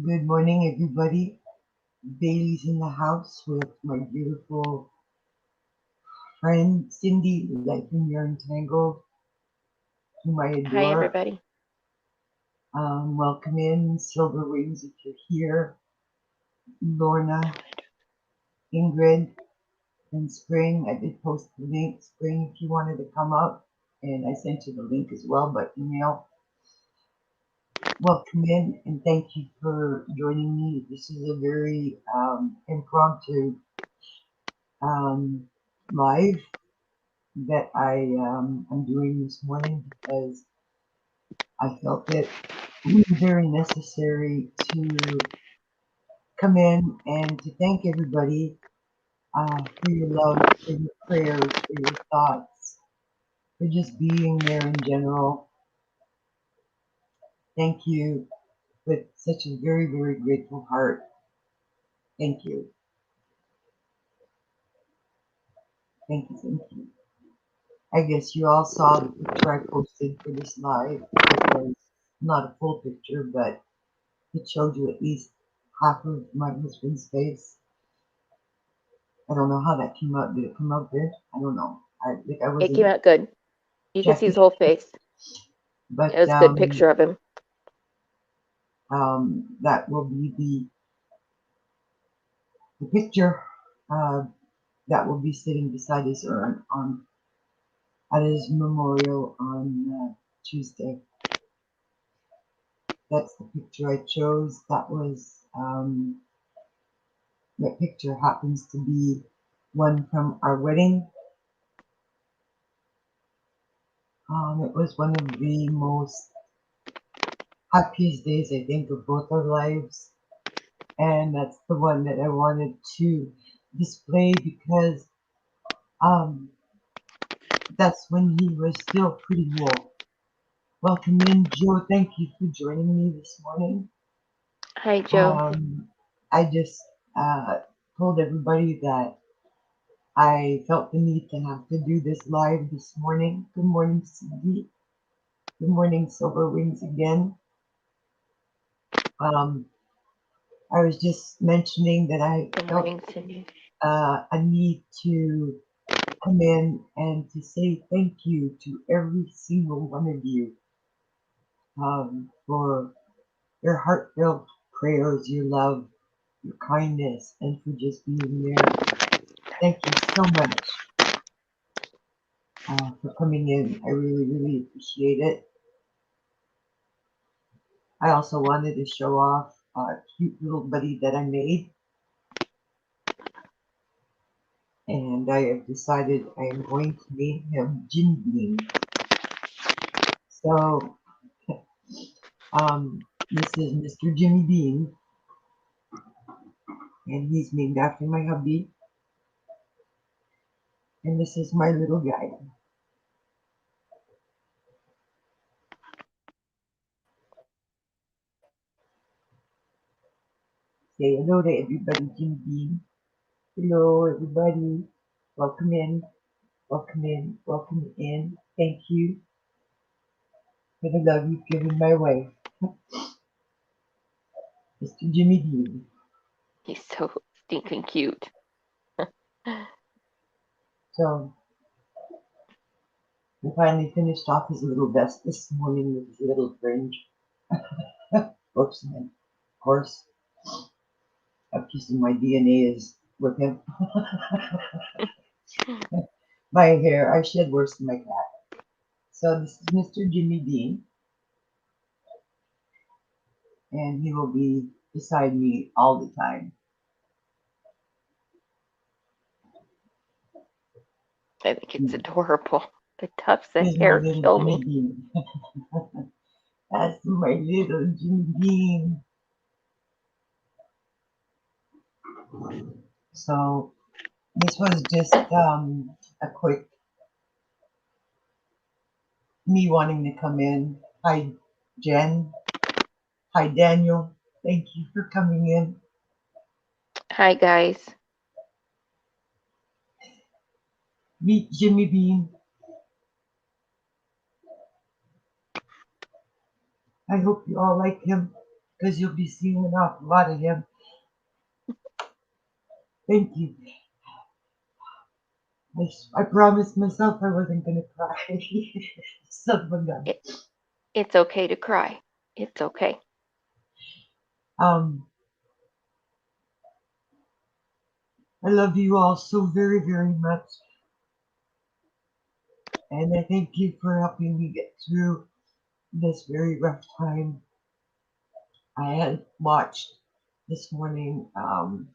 Good morning, everybody. Bailey's in the house with my beautiful friend Cindy, like when you're entangled, whom I Hi, adore. everybody. Welcome in, Silver Wings, if you're here. Lorna, Ingrid, and Spring. I did post the link. Spring, if you wanted to come up, and I sent you the link as well by email. Welcome in, and thank you for joining me. This is a very impromptu um, live that I'm doing this morning because I felt it very necessary to come in and to thank everybody for your love, for your prayers, for your thoughts, for just being there in general. Thank you with such a very, very grateful heart. Thank you. Thank you. Thank you. I guess you all saw the picture I posted for this live. It was not a full picture, but it showed you at least half of my husband's face. I don't know how that came out. Did it come out good? I don't know. I It came wasn't out good. You could see checking, his whole face. It but was a good picture of him. that will be the picture uh, that will be sitting beside his urn on at his memorial on Tuesday. That's the picture I chose. That picture happens to be one from our wedding. It was one of the most happiest days, I think, of both our lives. And that's the one that I wanted to display because um, that's when he was still pretty wool. Welcome in, Joe. Thank you for joining me this morning. Hi, Joe. Um, I just uh, told everybody that I felt the need to have to do this live this morning. Good morning, Cindy. Good morning, Silver Wings again. Um, I was just mentioning that I Good felt morning, Cindy. a need to come in and to say thank you to every single one of you for your heartfelt prayers, your love, your kindness, and for just being there. Thank you so much for coming in. I really, really appreciate it. I also wanted to show off a cute little buddy that I made, and I have decided I am going to name him Jim Bean. So, this is Mr. Jimmy Bean, and he's named after my hubby. And this is my little guy. Say hello to everybody, Jimmy Bean. Hello, everybody. Welcome in. Welcome in. Welcome in. Thank you for the love you've given my wife, Mr. Jimmy Bean. He's so stinking cute. So, we finally finished off his little vest this morning with his little fringe. Oops, and of course, a piece of my DNA is with him. My hair, I shed worse than my cat. So this is Mr. Jimmy Bean, and he will be beside me all the time. I think it's adorable. The tufts of Here's my hair little kill Jimmy me. Bean. That's my little Jimmy Bean. So this was just a quick me wanting to come in. Hi, Jen. Hi, Daniel. Thank you for coming in. Hi, guys. Meet Jimmy Bean. I hope you all like him. because you'll be seeing an awful lot of him. Thank you. I promised myself I wasn't going to cry. Son of a gun. It's okay to cry. It's okay. I love you all so very, very much. And I thank you for helping me get through this very rough time. I had watched this morning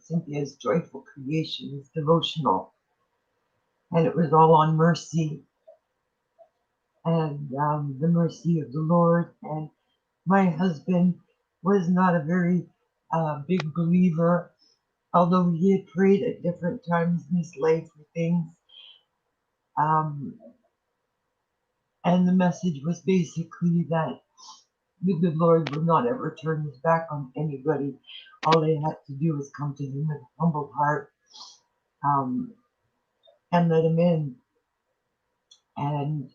Cynthia's Joyful Creations devotional, and it was all on mercy and the mercy of the Lord. And my husband was not a very big believer, although he had prayed at different times in his life for things. And the message was basically that the good Lord will not ever turn his back on anybody. All they have to do is come to him with a humble heart and let him in. And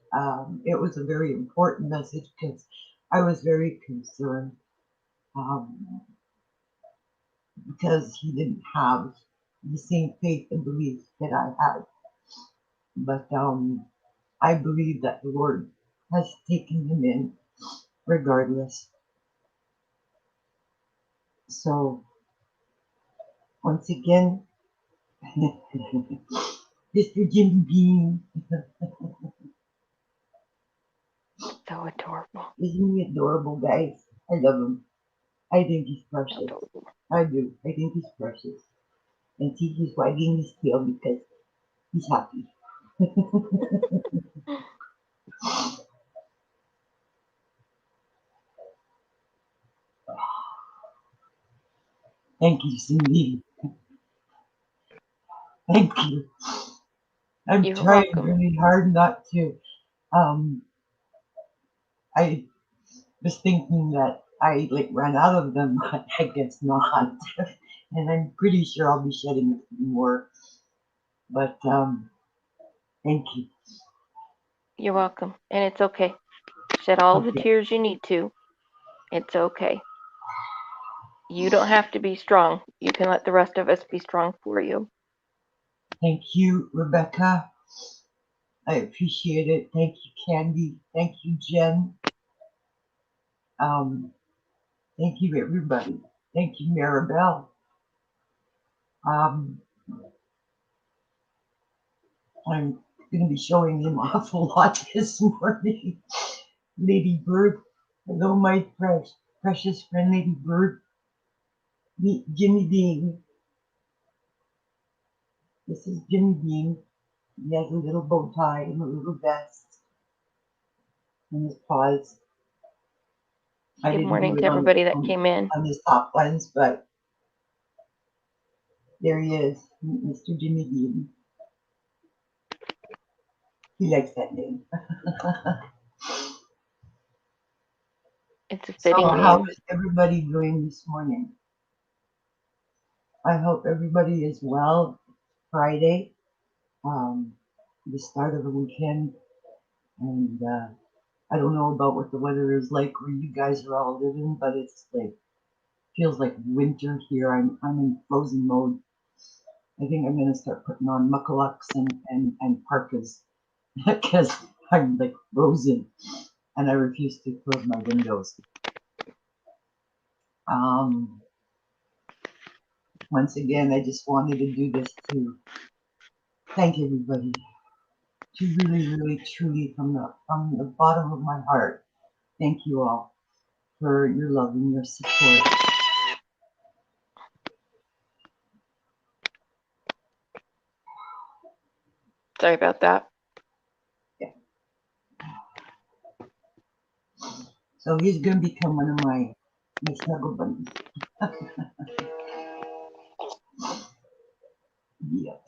it was a very important message because I was very concerned because he didn't have the same faith and belief that I had. But I believe that the Lord has taken him in regardless. So once again, Mr. Jimmy Bean. So adorable. Isn't he adorable, guys? I love him. I think he's precious. Adorable. I do. I think he's precious. And see, he's wagging his tail because he's happy. Thank you, Cindy. Thank you. I'm You're trying welcome. really hard not to. I was thinking that I like ran out of them, but I guess not. And I'm pretty sure I'll be shedding a few more. But thank you. You're welcome. And it's okay. Shed all the Okay. tears you need to. It's okay. You don't have to be strong. You can let the rest of us be strong for you. Thank you, Rebecca. I appreciate it. Thank you, Candy. Thank you, Jen. Thank you, everybody. Thank you, Maribel. I'm going to be showing him off a lot this morning. Lady Bird. Hello, my precious friend, Lady Bird. Meet Jimmy Bean. This is Jimmy Bean. He has a little bow tie and a little vest in his paws. I Good didn't do morning it to everybody that came in. on his top ones, but there he is, Mr. Jimmy Bean. He likes that name. It's a So fitting how name. is everybody doing this morning? I hope everybody is well. Friday, the start of the weekend, and I don't know about what the weather is like where you guys are all living, but it's like feels like winter here. I'm in frozen mode. I think I'm gonna start putting on mucklucks and parkas because I'm like frozen and I refuse to close my windows. Once again, I just wanted to do this to thank everybody, to really, really, truly from the bottom of my heart, thank you all for your love and your support. Sorry about that. Yeah. So he's gonna become one of my snuggle bunnies. Yep.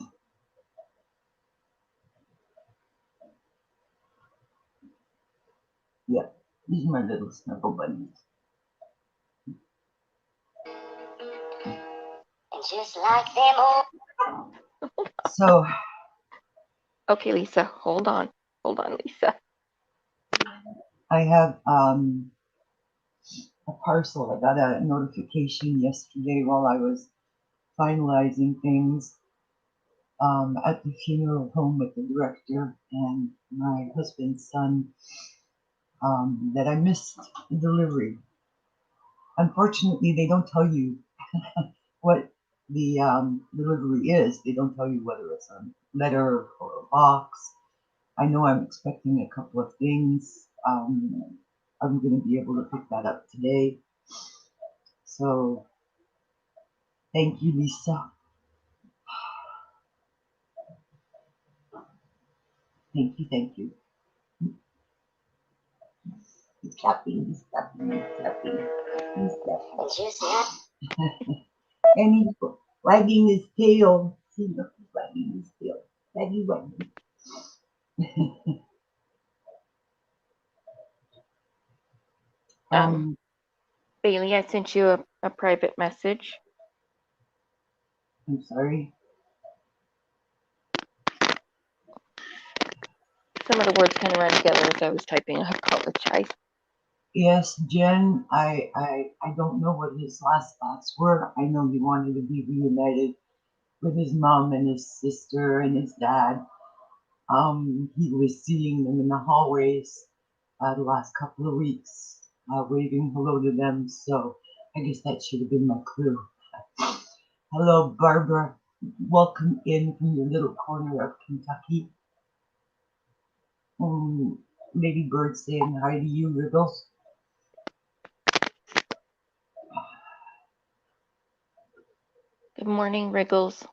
Yep. These are my little snuggle bunnies. Just like them all. So Okay, Lisa, hold on. Hold on, Lisa. I have a parcel. I got a notification yesterday while I was finalizing things at the funeral home with the director and my husband's son, that I missed the delivery. Unfortunately, they don't tell you what the delivery is. They don't tell you whether it's a letter or a box. I know I'm expecting a couple of things. I'm going to be able to pick that up today. So thank you, Lisa. Thank you, thank you. He's clapping, he's clapping, he's clapping, he's clapping. Just like And he's wagging his tail. See, look, he's wagging his tail. Waggy, waggy. um, Bailey, I sent you a private message. I'm sorry. Some of the words kind of ran together as I was typing. I apologize. Yes, Jen, I don't know what his last thoughts were. I know he wanted to be reunited with his mom and his sister and his dad. He was seeing them in the hallways the last couple of weeks, waving hello to them. So I guess that should have been my clue. Hello, Barbara. Welcome in from your little corner of Kentucky. Lady Bird saying hi to you, Riddles. Good morning, Wriggles.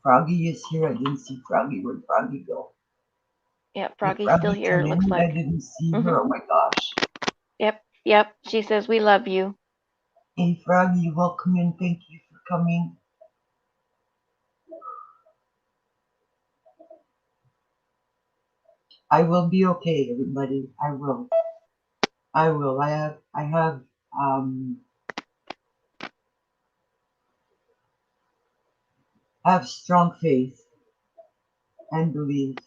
Froggy is here. I didn't see Froggy. Where'd Froggy go? Yeah, Did Froggy's Froggy still here, come it looks in? I like. didn't see her. Oh my gosh. Yep. She says we love you. Hey, Froggy, welcome in. Thank you for coming. I will be okay, everybody. I will. I will. I have strong faith and belief,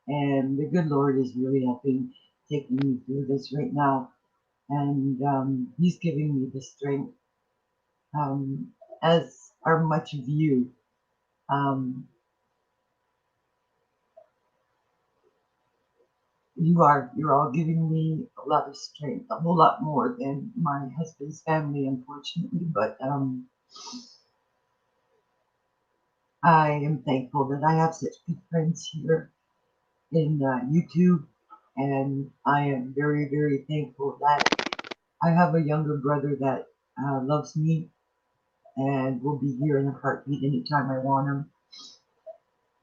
and the good Lord is really helping taking me through this right now, and He's giving me the strength, as are much of you. Um, you're all giving me a lot of strength, a whole lot more than my husband's family, unfortunately, but I am thankful that I have such good friends here in YouTube, and I am very, very thankful that I have a younger brother that loves me and will be here in a heartbeat anytime I want him.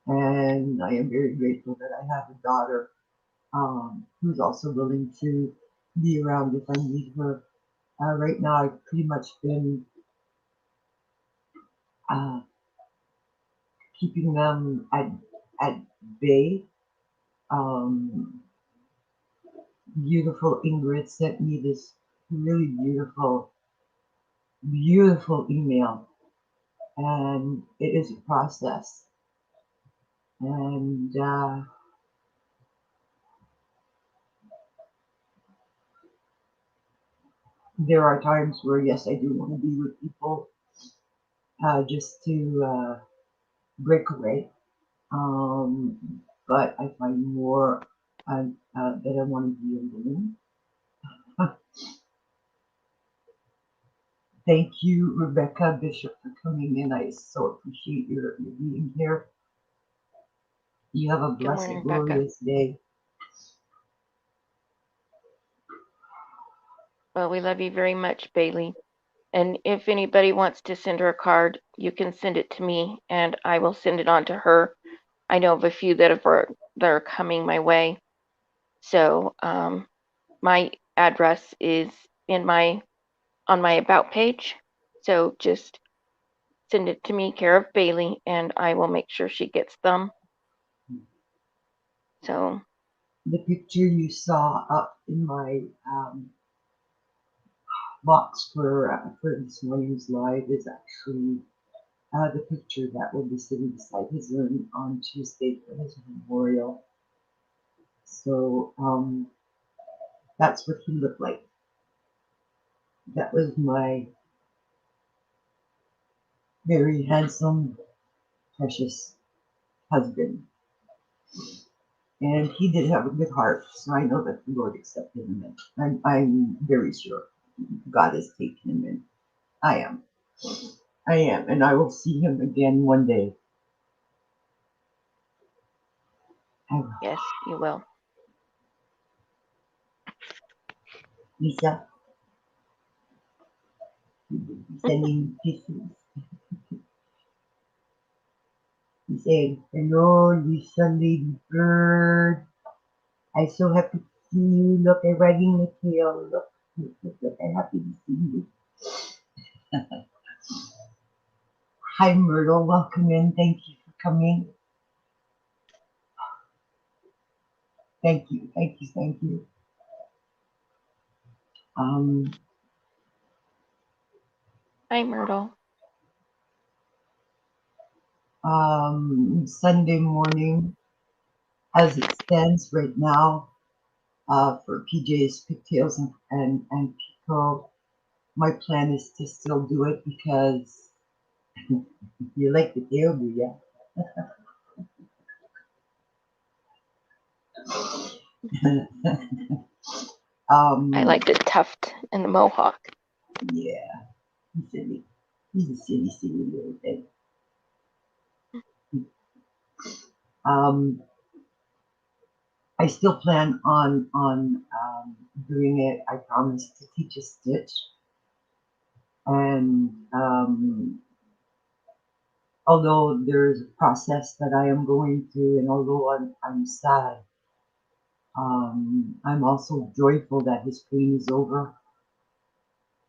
And I am very grateful that I have a daughter who's also willing to be around if I need her. Right now, I've pretty much been uh, keeping them at bay. Um, Beautiful Ingrid sent me this really beautiful, beautiful email, and it is a process. And there are times where, yes, I do want to be with people just to break away. But I find more that I want to be alone. Thank you, Rebecca Bishop, for coming in. I so appreciate your being here. You have a Good blessed, morning, Becca. glorious day. Well, we love you very much, Bailey. And if anybody wants to send her a card, you can send it to me and I will send it on to her. I know of a few that are coming my way. So my address is on my about page. So just send it to me, care of Bailey, and I will make sure she gets them. So The picture you saw up in my box for this morning's live is actually the picture that will be sitting beside his urn on Tuesday for his memorial. So that's what he looked like. That was my very handsome, precious husband. And he did have a good heart, so I know that the Lord accepted him. And I'm very sure God has taken him in. I am. I am. And I will see him again one day. I will. Yes, you will. Lisa, sending kisses. He said, "Hello, Lisa Lady Bird. I'm so happy to see you. Look, I'm wagging my tail. Look, I'm happy to see you." Hi, Myrtle. Welcome in. Thank you for coming. Thank you. Thank you. Thank you. Um, Hi, Myrtle. Sunday morning, as it stands right now, for PJ's pigtails and Pico, my plan is to still do it because you like the tail, do ya? I like the tuft and the mohawk. Yeah, he's silly. He's a silly little thing. Um, I still plan on doing it. I promise to teach a stitch, and although there's a process that I am going through, and although I'm sad, I'm also joyful that his pain is over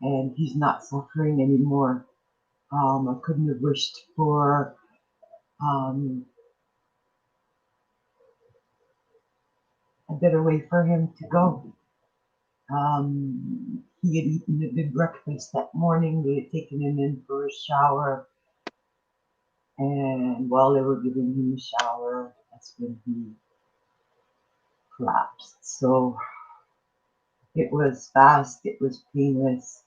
and he's not suffering anymore. I couldn't have wished for um, a better way for him to go. He had eaten a good breakfast that morning. They had taken him in for a shower, and while they were giving him a shower, that's when he collapsed. So it was fast, it was painless,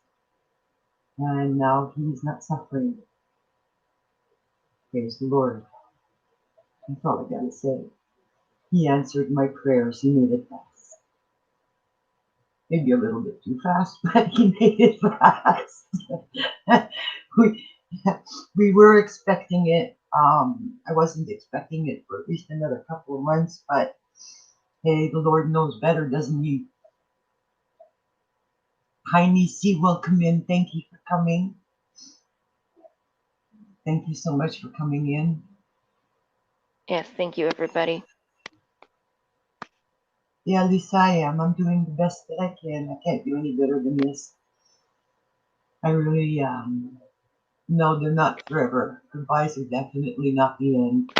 and now he's not suffering. Praise the Lord. That's all I gotta say. He answered my prayers. He made it fast. Maybe a little bit too fast, but he made it fast. we, we were expecting it. I wasn't expecting it for at least another couple of months, but hey, the Lord knows better, doesn't he? Hi, Nisi, welcome in. Thank you for coming. Thank you so much for coming in. Yes, thank you, everybody. Yeah, Lisa, I am. I'm doing the best that I can. I can't do any better than this. I really, no, they're not forever. Goodbyes are definitely not the end.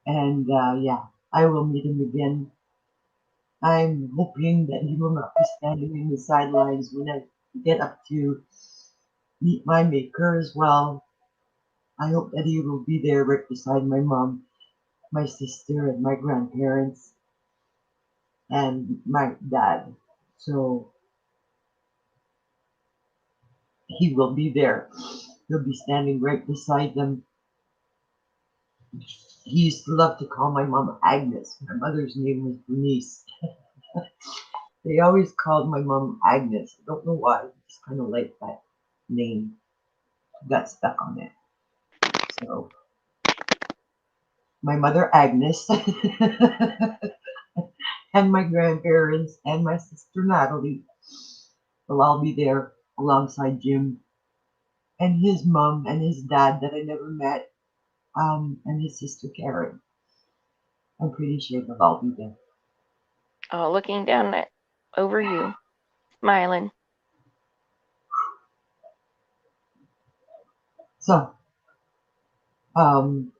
And yeah, I will meet him again. I'm hoping that he will not be standing in the sidelines when I get up to meet my maker as well. I hope that he will be there right beside my mom, my sister, and my grandparents, and my dad. So he will be there. He'll be standing right beside them. He used to love to call my mom Agnes. My mother's name was Bernice. They always called my mom Agnes. I don't know why. I just kind of like that name. Got stuck on it. So my mother Agnes and my grandparents and my sister Natalie will all be there alongside Jim and his mom and his dad that I never met, and his sister Karen. I'm pretty sure they'll all be there. Oh, looking down over you, smiling. So, um,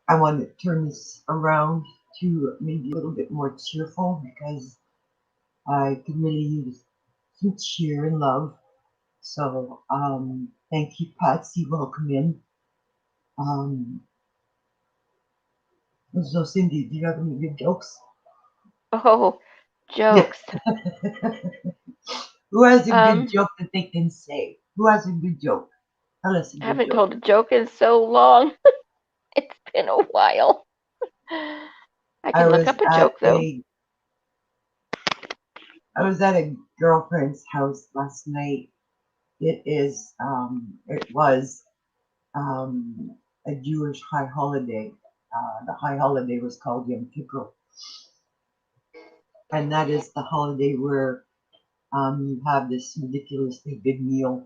I want to turn this around to maybe a little bit more cheerful because I could really use some cheer and love. So, thank you, Patsy. Welcome in. Um, so, Cindy, do you have any good jokes? Oh, Yeah. jokes. Who has a good Um, joke that they can say? Who has a good joke? Tell us a I good haven't joke. told a joke in so long. It's been a while. I I can look was up a at joke though. a I was at a girlfriend's house last night. It was a Jewish high holiday. The high holiday was called Yom Kippur, and that is the holiday where you have this ridiculously big meal,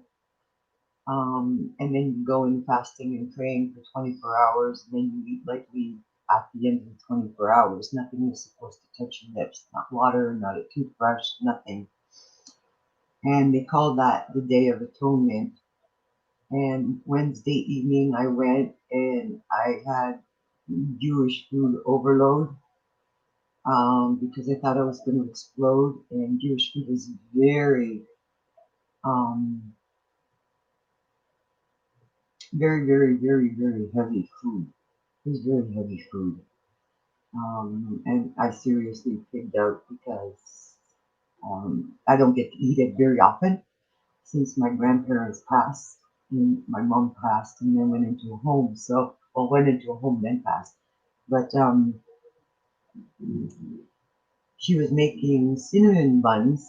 and then you go in fasting and praying for 24 hours, and then you eat like we at the end of the 24 hours. Nothing is supposed to touch your lips, not water, not a toothbrush, nothing. And they call that the Day of Atonement. And Wednesday evening, I went and I had Jewish food overload because I thought I was going to explode. And Jewish food is um, very heavy food. It's very heavy food. And I seriously pigged out because I don't get to eat it very often since my grandparents passed and my mom passed and then went into a home. So, well, went into a home then passed. But she was making cinnamon buns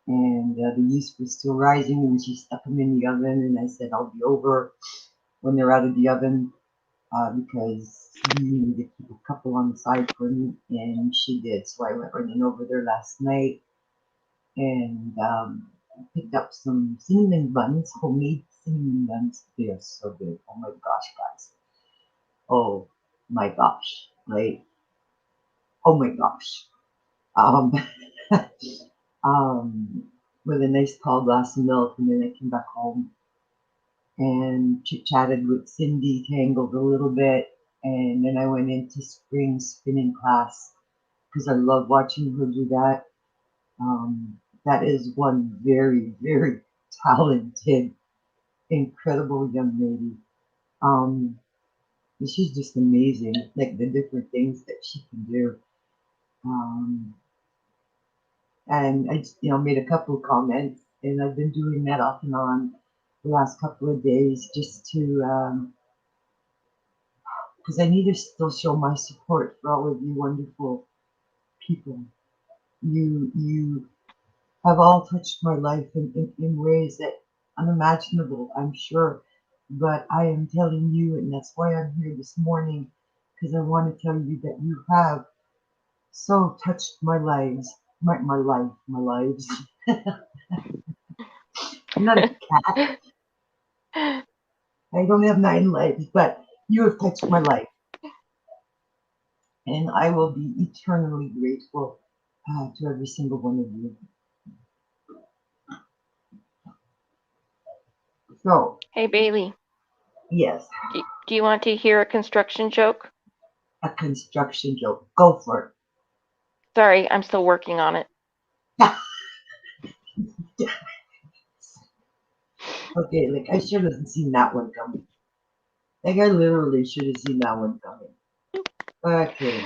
and the yeast was still rising and she stuck them in the oven. And I said, I'll be over when they're out of the oven because you need to keep a couple on the side for me. And she did. So I went running over there last night and picked up some cinnamon buns, homemade cinnamon buns. They are so good. Oh my gosh, guys. Oh my gosh. Like, oh my gosh. Um, with a nice tall glass of milk. And then I came back home and chit chatted with Cindy, tangled a little bit. And then I went into spring spinning class because I love watching her do that. That is one very talented, incredible young lady. Um, she's just amazing, like the different things that she can do. Um, and I just, made a couple of comments, and I've been doing that off and on the last couple of days just to, because I need to still show my support for all of you wonderful people. You have all touched my life in ways that unimaginable, I'm sure. But I am telling you, and that's why I'm here this morning, because I want to tell you that you have so touched my lives, my lives. I'm not a cat. I don't have 9 lives, but you have touched my life, and I will be eternally grateful to every single one of you. So, Hey Bailey, yes, do you want to hear a construction joke? a construction joke. Go for Sorry, I'm still working on it. it. Okay, like I should have seen that one coming. Like I literally should have seen that one coming. Okay,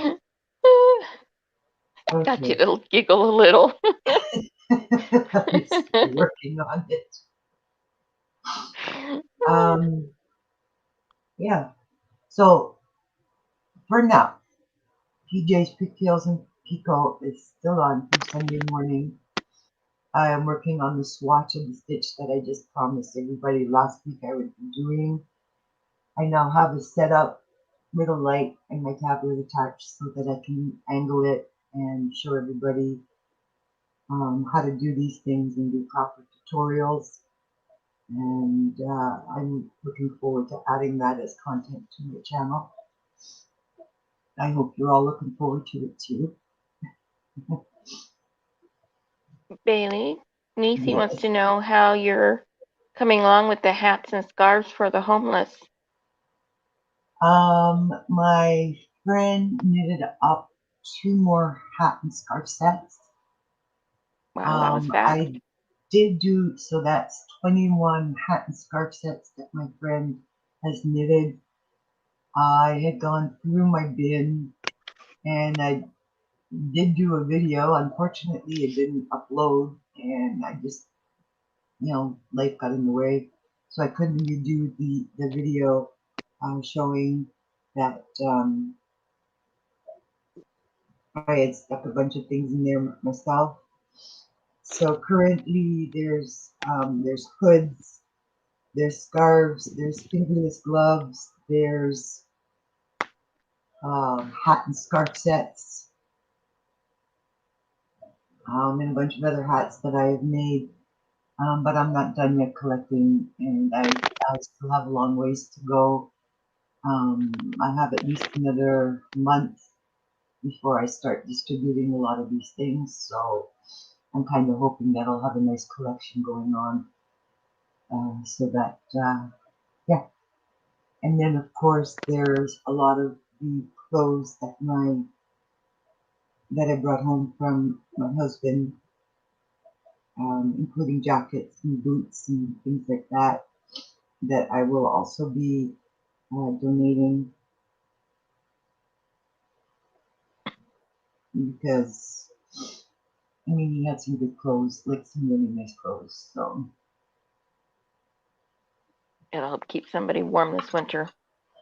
Got you okay. to giggle a little. I'm still working on it. Um, yeah. So for now, PJ's Pigtails and Pico is still on for Sunday morning. I am working on the swatch of the stitch that I just promised everybody last week I would be doing. I now have it set up with a light and my tablet attached so that I can angle it and show everybody how to do these things and do proper tutorials. And I'm looking forward to adding that as content to my channel. I hope you're all looking forward to it too. Bailey, Nisi wants Yes. to know how you're coming along with the hats and scarves for the homeless. My friend knitted up 2 more hat and scarf sets. Wow, that was fast. I did do so that's 21 hat and scarf sets that my friend has knitted. I had gone through my bin and I did do a video. Unfortunately, it didn't upload, and I just life got in the way, so I couldn't even do the video showing that I had stuck a bunch of things in there myself. So currently there's hoods, there's scarves, there's fingerless gloves, there's hat and scarf sets, and a bunch of other hats that I have made. But I'm not done yet collecting, and I still have a long ways to go. I have at least another month before I start distributing a lot of these things, so I'm kind of hoping that I'll have a nice collection going on, so that yeah. And then of course there's a lot of the clothes that I brought home from my husband, including jackets and boots and things like that, that I will also be donating, because I mean he had some good clothes, like some really nice clothes. So It'll help keep somebody warm this winter.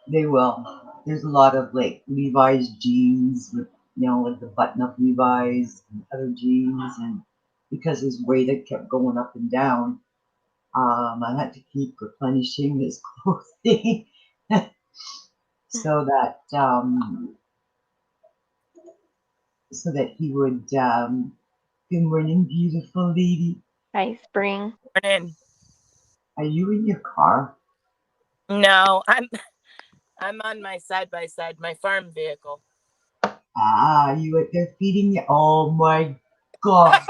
they will. There's a lot of like Levi's jeans with like the button-up Levi's and other jeans, and because his weight had kept going up and down, I had to keep replenishing his clothing so that he would. Good morning, beautiful lady. Hi, Spring. Morning. Are you in your car? No, I'm on my side-by-side, my farm vehicle. Ah, you out there feeding you? Oh my gosh!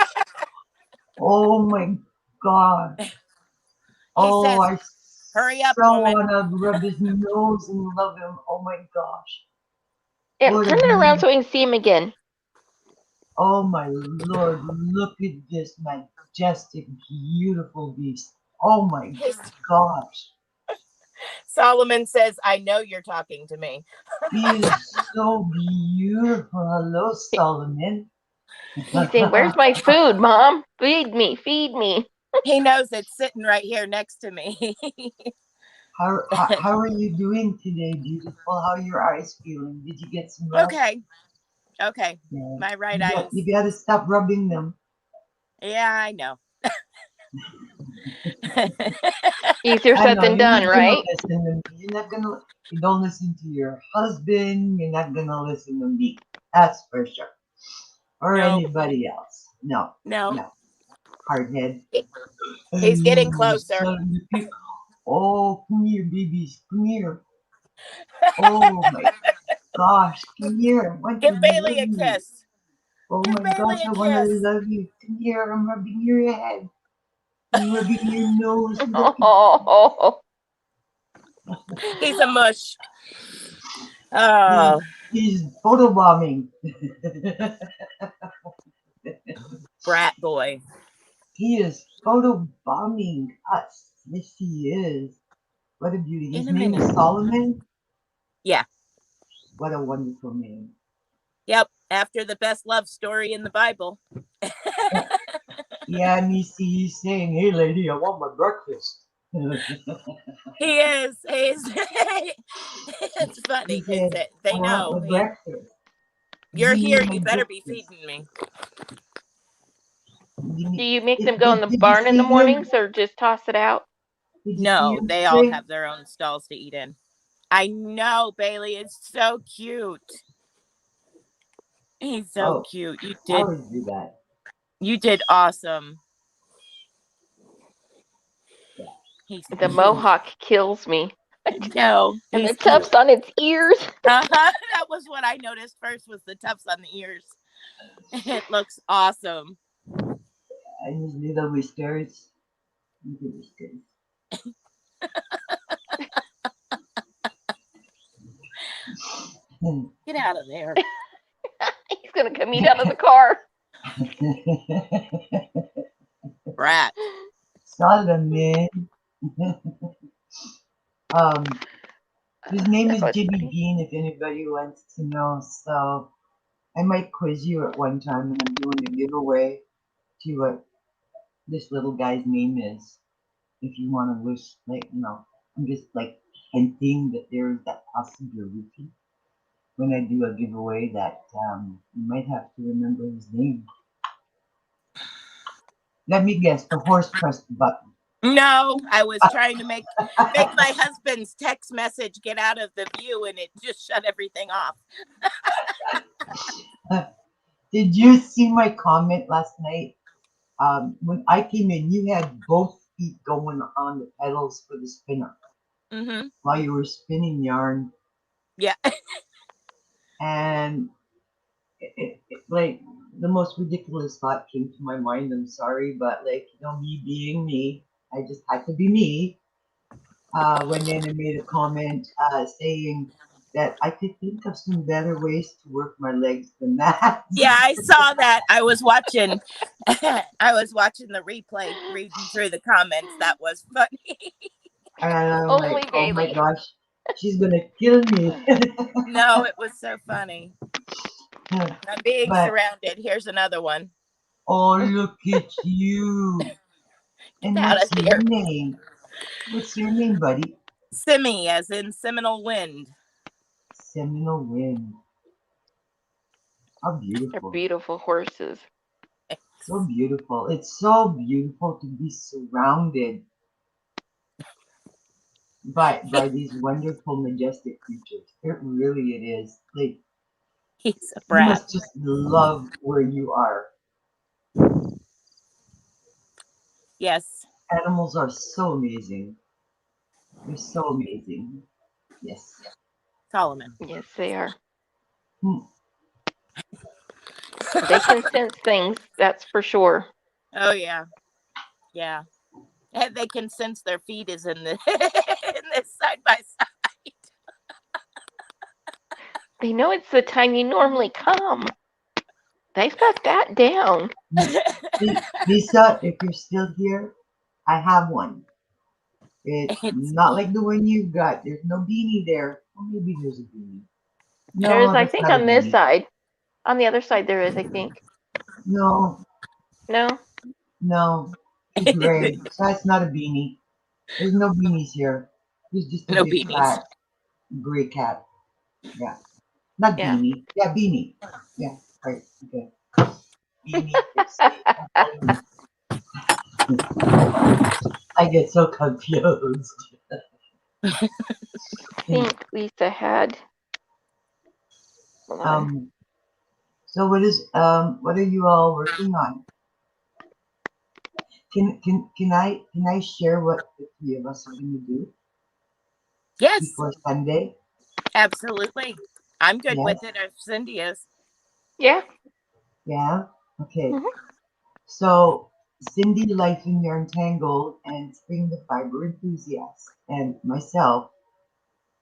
Oh my god! He Oh, says, I "Hurry up, so woman." wanna rub his nose and love him. Oh my gosh! Yeah, What a turn it around beauty! so we can see him again. Oh my lord! Look at this majestic, beautiful beast. Oh my gosh! Solomon says, "I know you're talking to me." He is so beautiful. Hello, Solomon. He's saying, "Where's my food, Mom? Feed me, feed me." He knows it's sitting right here next to me. How are you doing today, beautiful? How are your eyes feeling? Did you get some rest? Okay. Yeah. My right eye is. You gotta stop rubbing them. Yeah, I know. Easier I said know than you're done, not gonna right? listen to me. You don't listen to your husband. You're not gonna listen to me. That's for sure. Or No, anybody else. No, no. no. Hardhead. He's getting Hello, closer. oh, come here, babies. Come here. Oh my gosh, come here. I want to Give Bailey love a you. kiss. Oh Give my Bailey gosh, a I want to kiss. love you. Come here, I'm rubbing your head. I'm rubbing your nose. Look at Oh, He's a mush. Oh, he's photobombing. brat boy. He is photobombing us. Yes, he is. What a beauty. In His a name is minute. Solomon. Yeah. What a wonderful name. Yep. After the best love story in the Bible. Yeah, and he's saying, hey, lady, I want my breakfast. He is. He's. It's He funny. said, I They want know. my breakfast. You're Give me here. my You better be breakfast. feeding me. do you make them go in Did the you barn in the see him? mornings or just toss it out? Did you see No, him, they all Spring? have their own stalls to eat in. I know, Bailey. It's so cute. He's so Oh, cute. I always do that. You did awesome. Yeah. He's The cute. mohawk kills me. No, And the he's cute. tufts on its ears. That was what I noticed first was the tufts on the ears. It looks awesome. And his little whiskers. Little whiskers. Get out of there. He's gonna come eat out of the car. Brat. Solomon. His name That is was Jimmy funny. Bean, if anybody wants to know. So I might quiz you at one time, and I'm doing a giveaway to what this little guy's name is. if you want to wish, like, I'm just like hinting that there is that possibility when I do a giveaway that you might have to remember his name. Let me guess, the horse pressed the button. No, I was trying to make my husband's text message get out of the view, and it just shut everything off. Did you see my comment last night? When I came in, you had both feet going on the pedals for the spinner Mm-hmm. while you were spinning yarn, Yeah. and like the most ridiculous thought came to my mind. I'm sorry, but like me being me, I just had to be me. Went in and made a comment saying that I could think of some better ways to work my legs than that. Yeah, I saw that. I was watching the replay, reading through the comments. That was funny. And I'm Only like, oh my Bailey. gosh, she's gonna kill me. No, it was so funny. I'm being But surrounded. Here's another one. oh, look at you! Get And out of what's your here. name? What's your name, buddy? Simi, as in Seminole Wind. Seminole Wind. How They're beautiful! beautiful horses. So beautiful. It's so beautiful to be surrounded by these wonderful, majestic creatures. It really it is. Like He's a you brat. must just love where you are. Yes, Animals are so amazing. They're so amazing. Yes. Solomon. Yes, they are. Hmm. They can sense things, that's for sure. Oh yeah, yeah. And they can sense their feet is in the in this side by side. They know it's the time you normally come. They've got that down. Lisa, if you're still here, I have one. It's It's not like the one you've got. There's no beanie there. Or maybe there's a beanie. There is, No, I that's think, not a on this beanie. side. On the other side, there is, I think. No, No? no. She's gray. So it's not a beanie. There's no beanies here. There's just a no big beanies. fat gray cat. Yeah. Not Yeah. beanie. Yeah, beanie. Yeah, right. Okay. Beanie, they say. I get so confused. I think Lisa had. Hold on. So what are you all working on? Can I share what the three of us are gonna do Yes, before Sunday? absolutely. I'm good Yes? with it if Cindy is. Yeah. Yeah? Okay. Mhm. So Cindy Life in Yarn Tangled and Spring the Fiber Enthusiast and myself,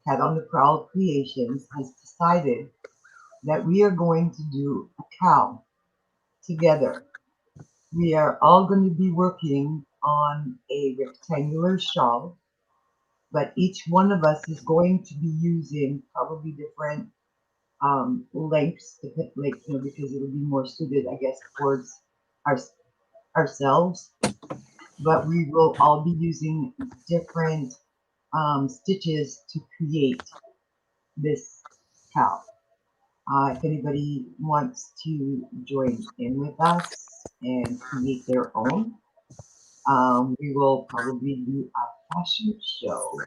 Cat on the Prowl Creations, has decided that we are going to do a cow together. We are all going to be working on a rectangular shawl, but each one of us is going to be using probably different lengths, because it'll be more suited, I guess, towards our, ourselves. But we will all be using different stitches to create this cow. If anybody wants to join in with us and create their own, we will probably do a fashion show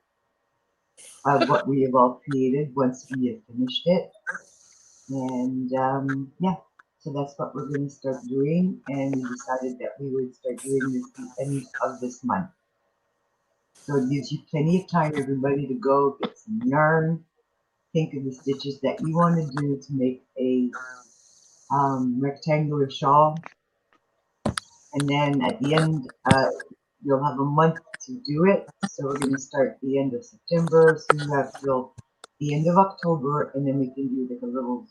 of what we have all created once we have finished it. And yeah, so that's what we're going to start doing. And we decided that we would start doing this the end of this month. So it gives you plenty of time, everybody, to go get some yarn, think of the stitches that you want to do to make a rectangular shawl. And then at the end, you'll have a month to do it. So we're going to start the end of September. So you have till the end of October, and then we can do like a little,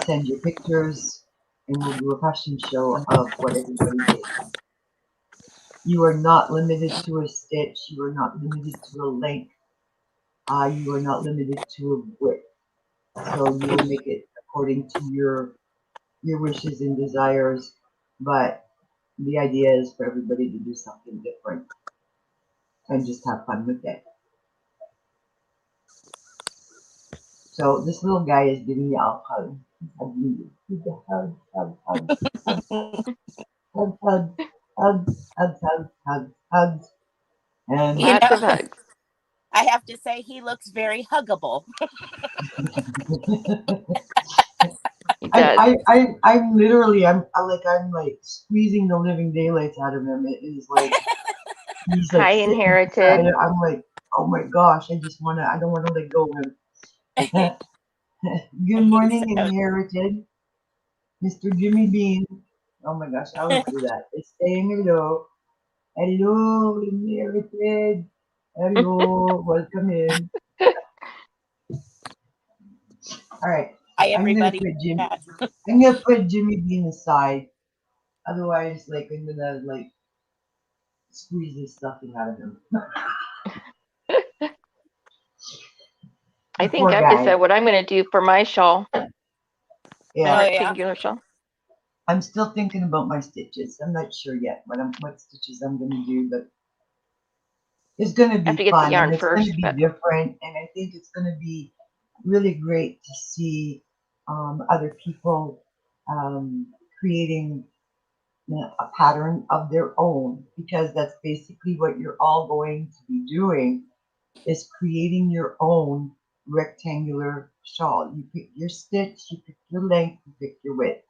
send your pictures, and we'll do a fashion show of what everybody did. You are not limited to a stitch. You are not limited to a length. You are not limited to a width. So you will make it according to your wishes and desires. But the idea is for everybody to do something different and just have fun with it. So this little guy is giving me a hug. He's hugging you. He's a hug, hug, hug, hug, hug, hug, hugs, hugs, hugs, hugs, hugs. And You Lots know, of hugs. I have to say he looks very huggable. He does. I'm literally, I'm like squeezing the living daylights out of him. It is like, he's like High sitting beside inherited. it. I'm like, oh my gosh, I don't want to let go of him. Good He's morning, inherited. Mr. Jimmy Bean. Oh my gosh, I always do that. It's saying hello. Hello, inherited. Hello, welcome in. All right, hi I'm gonna everybody. put Jim. Chat. I'm gonna put Jimmy Bean aside. Otherwise, like I'm gonna like squeeze this stuffing out of him. I The think poor I've guy. decided what I'm going to do for my shawl, my Yeah, Oh yeah. rectangular shawl. I'm still thinking about my stitches. I'm not sure yet what stitches I'm gonna do, but it's gonna I have be to get the fun and yarn it's gonna first, be but different. And I think it's gonna be really great to see other people um, creating a pattern of their own, because that's basically what you're all going to be doing, is creating your own rectangular shawl. You pick your stitch, you pick your length, you pick your width,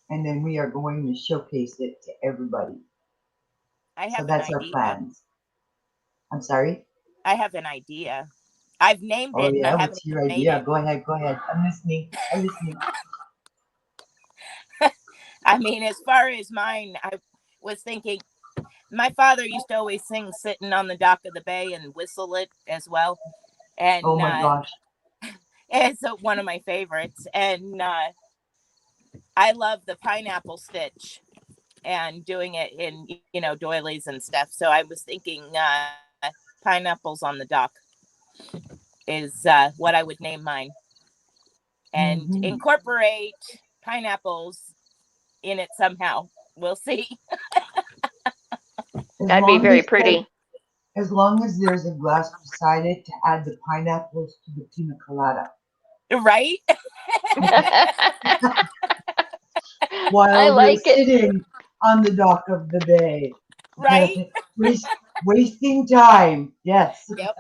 and then we are going to showcase it to everybody. I So have an that's our idea. plans. I'm sorry. I have an idea. I've named Oh it and I yeah, haven't what's your even made idea? it. Go ahead, go ahead. I'm listening. I'm listening. I mean, as far as mine, I was thinking my father used to always sing sitting on the dock of the bay and whistle it as well. Oh And my gosh. it's one of my favorites. And I love the pineapple stitch and doing it in, doilies and stuff. So I was thinking pineapples on the dock is what I would name mine, and Hmm. incorporate pineapples in it somehow. We'll see. As that'd be long very as there, pretty. as long as there's a glass beside it to add the pineapples to the pina colada Right? I while we're like it. sitting on the dock of the bay. Right? Waste, wasting time. Yes, Yep.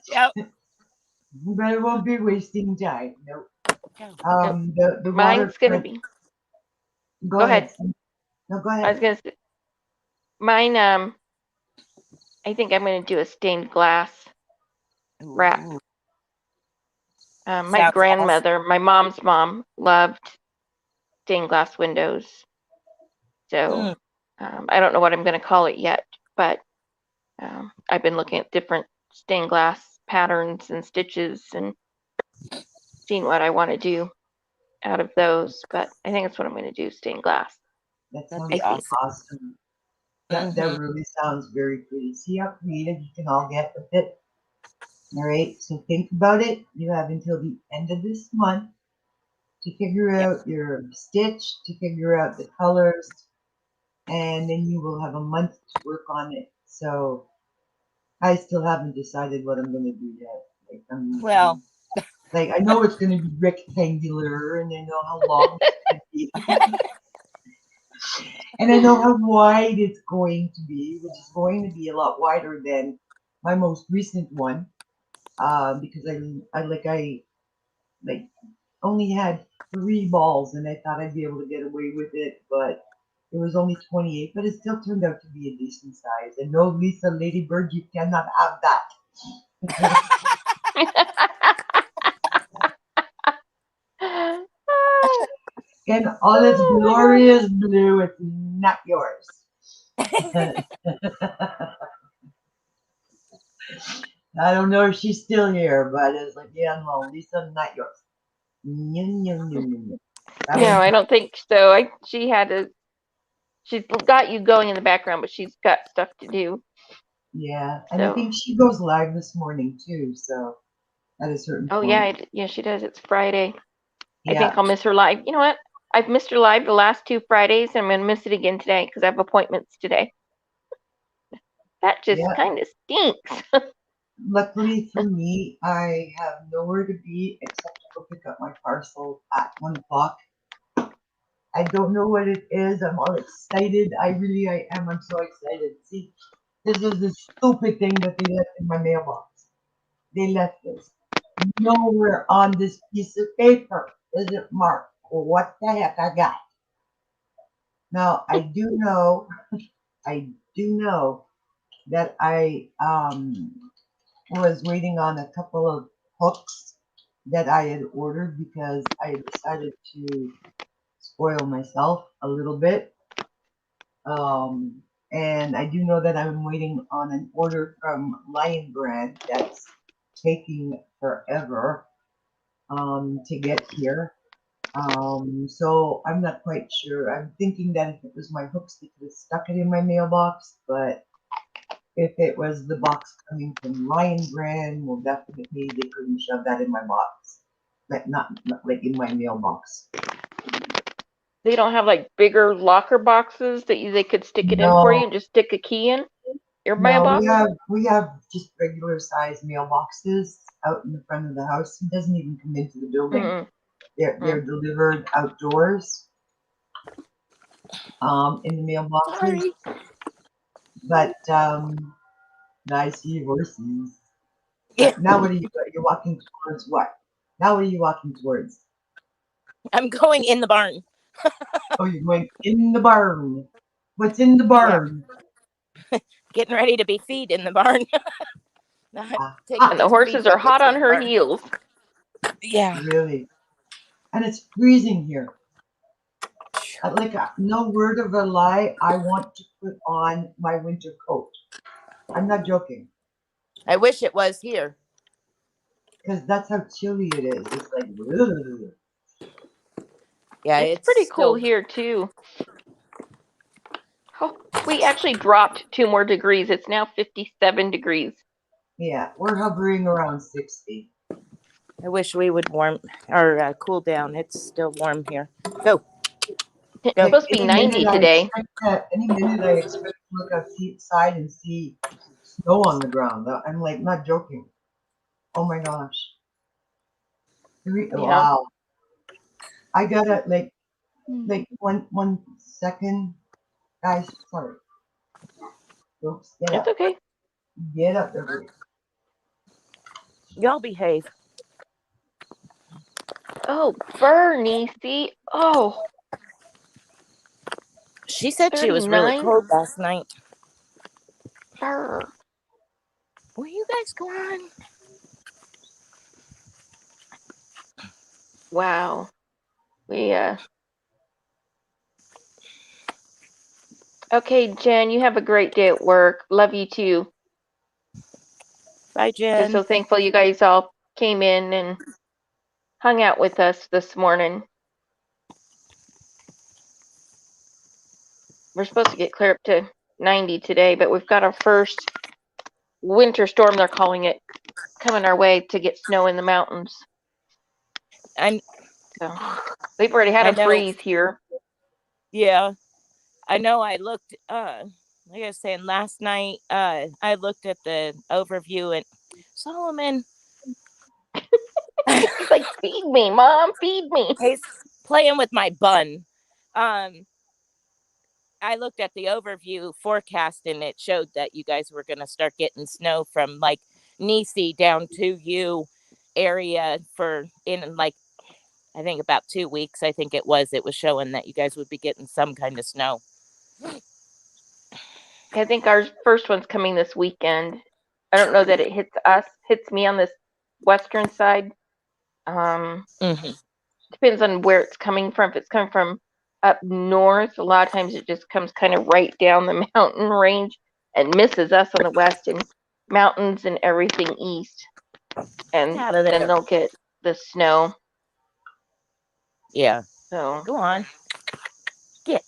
Yep. but it won't be wasting time. Nope. Oh, Nope. The Mine's going to waterprint. be. Go Go ahead. ahead. No, go I ahead. was going to say, mine, I think I'm going to do a stained glass wrap. ooh, My sounds awesome. grandmother, my mom's mom, loved stained glass windows. So Mm, I don't know what I'm going to call it yet, but I've been looking at different stained glass patterns and stitches and seeing what I want to do out of those. But I think that's what I'm going to do, stained glass. That that'd I sounds be think. awesome. awesome. That Hmm. really sounds very pretty. See how creative you can all get with it. All right. So think about it. You have until the end of this month to figure Yep. out your stitch, to figure out the colors, and then you will have a month to work on it. So I still haven't decided what I'm gonna do yet. Like Well, like I know it's gonna be rectangular, and I know how long it's gonna be, and I know how wide it's going to be, which is going to be a lot wider than my most recent one, because I only had 3 balls, and I thought I'd be able to get away with it, but it was only 28, but it still turned out to be a decent size. And no, Lisa Ladybird, you cannot have that. In all its Oh my gosh. glorious blue, it's not yours. I don't know if she's still here, but it's like, yeah, no, Lisa, not yours. Nyum, nyum, nyum, nyum, nyum. That No, one's I not. don't think so. She had to. She's got you going in the background, but she's got stuff to do. Yeah, and I So, think she goes live this morning too. So at a certain oh yeah, point, yeah, she does. It's Friday. I yeah. think I'll miss her live. You know what? I've missed your live the last 2 Fridays, and I'm going to miss it again today because I have appointments today. That just Yeah. kind of stinks. Luckily for me, I have nowhere to be except to go pick up my parcel at 1 o'clock. I don't know what it is. I'm all excited. I am. I'm so excited. See, this is the stupid thing that they left in my mailbox. They left this. Nowhere on this piece of paper is it marked. Well, what the heck I got? Now I do know that I was waiting on a couple of hooks that I had ordered because I decided to spoil myself a little bit. And I do know that I'm waiting on an order from Lion Brand that's taking forever to get here. So I'm not quite sure. I'm thinking that if it was my hooks, they could have stuck it in my mailbox, but if it was the box coming from Lion Brand, well, definitely they couldn't shove that in my box, like not like in my mailbox. They don't have like bigger locker boxes that they could stick it in for you No, and just stick a key in your no, mailbox. we have just regular size mailboxes out in the front of the house. It doesn't even come into the building. Mm-mm. They're delivered outdoors in the mailboxes. Sorry. But I see horses. Yeah, Now what are you? You're walking towards what? Now what are you walking towards? I'm going in the barn. Oh, you're going in the barn. What's in the Yeah, barn? getting ready to be feed in the barn. Taking And Ah, the the feed horses are hot buckets in on the her barn. heels. Yeah. really? And it's freezing here. No word of a lie, I want to put on my winter coat. I'm not joking, I wish it was here. because that's how chilly it is. It's like, ugh. Yeah, It's it's pretty cool still. here too. Oh, we actually dropped 2 more degrees. It's now 57 degrees. Yeah, we're hovering around 60. I wish we would warm or cool down. It's still warm here. Go, It's go. Like supposed to be 90 today. any minute I expect to look outside and see snow on the ground. I'm like not joking. Oh my gosh. Yeah. Wow. I gotta like one second, guys. Sorry. Oops. It's okay. Get up, everybody. Y'all behave. Oh, Bernie, see? Oh, She said she was really 39. cold last night. Brr. Where you guys going? Wow. We Okay, Jen, you have a great day at work. Love you too. Bye, Just so Jen. thankful you guys all came in and hung out with us this morning. We're supposed to get clear up to 90 today, but we've got our first winter storm, they're calling it, coming our way to get snow in the mountains. I So we've already had I a know. freeze here. Yeah, I know. I looked. Like I was saying last night. I looked at the overview and Solomon. He's like, feed me, Mom, feed me. He's playing with my bun. Um, I looked at the overview forecast and it showed that you guys were going to start getting snow from like Nisi down to you area for in like I think about 2 weeks. I think it was showing that you guys would be getting some kind of snow. I think our first one's coming this weekend. I don't know that it hits me on this western side. Um, Mm-hmm. Depends on where it's coming from. If it's coming from up north, a lot of times it just comes kind of right down the mountain range and misses us on the west and mountains and everything east. And Out of then there. they'll get the snow. Yeah. So Go on. Get.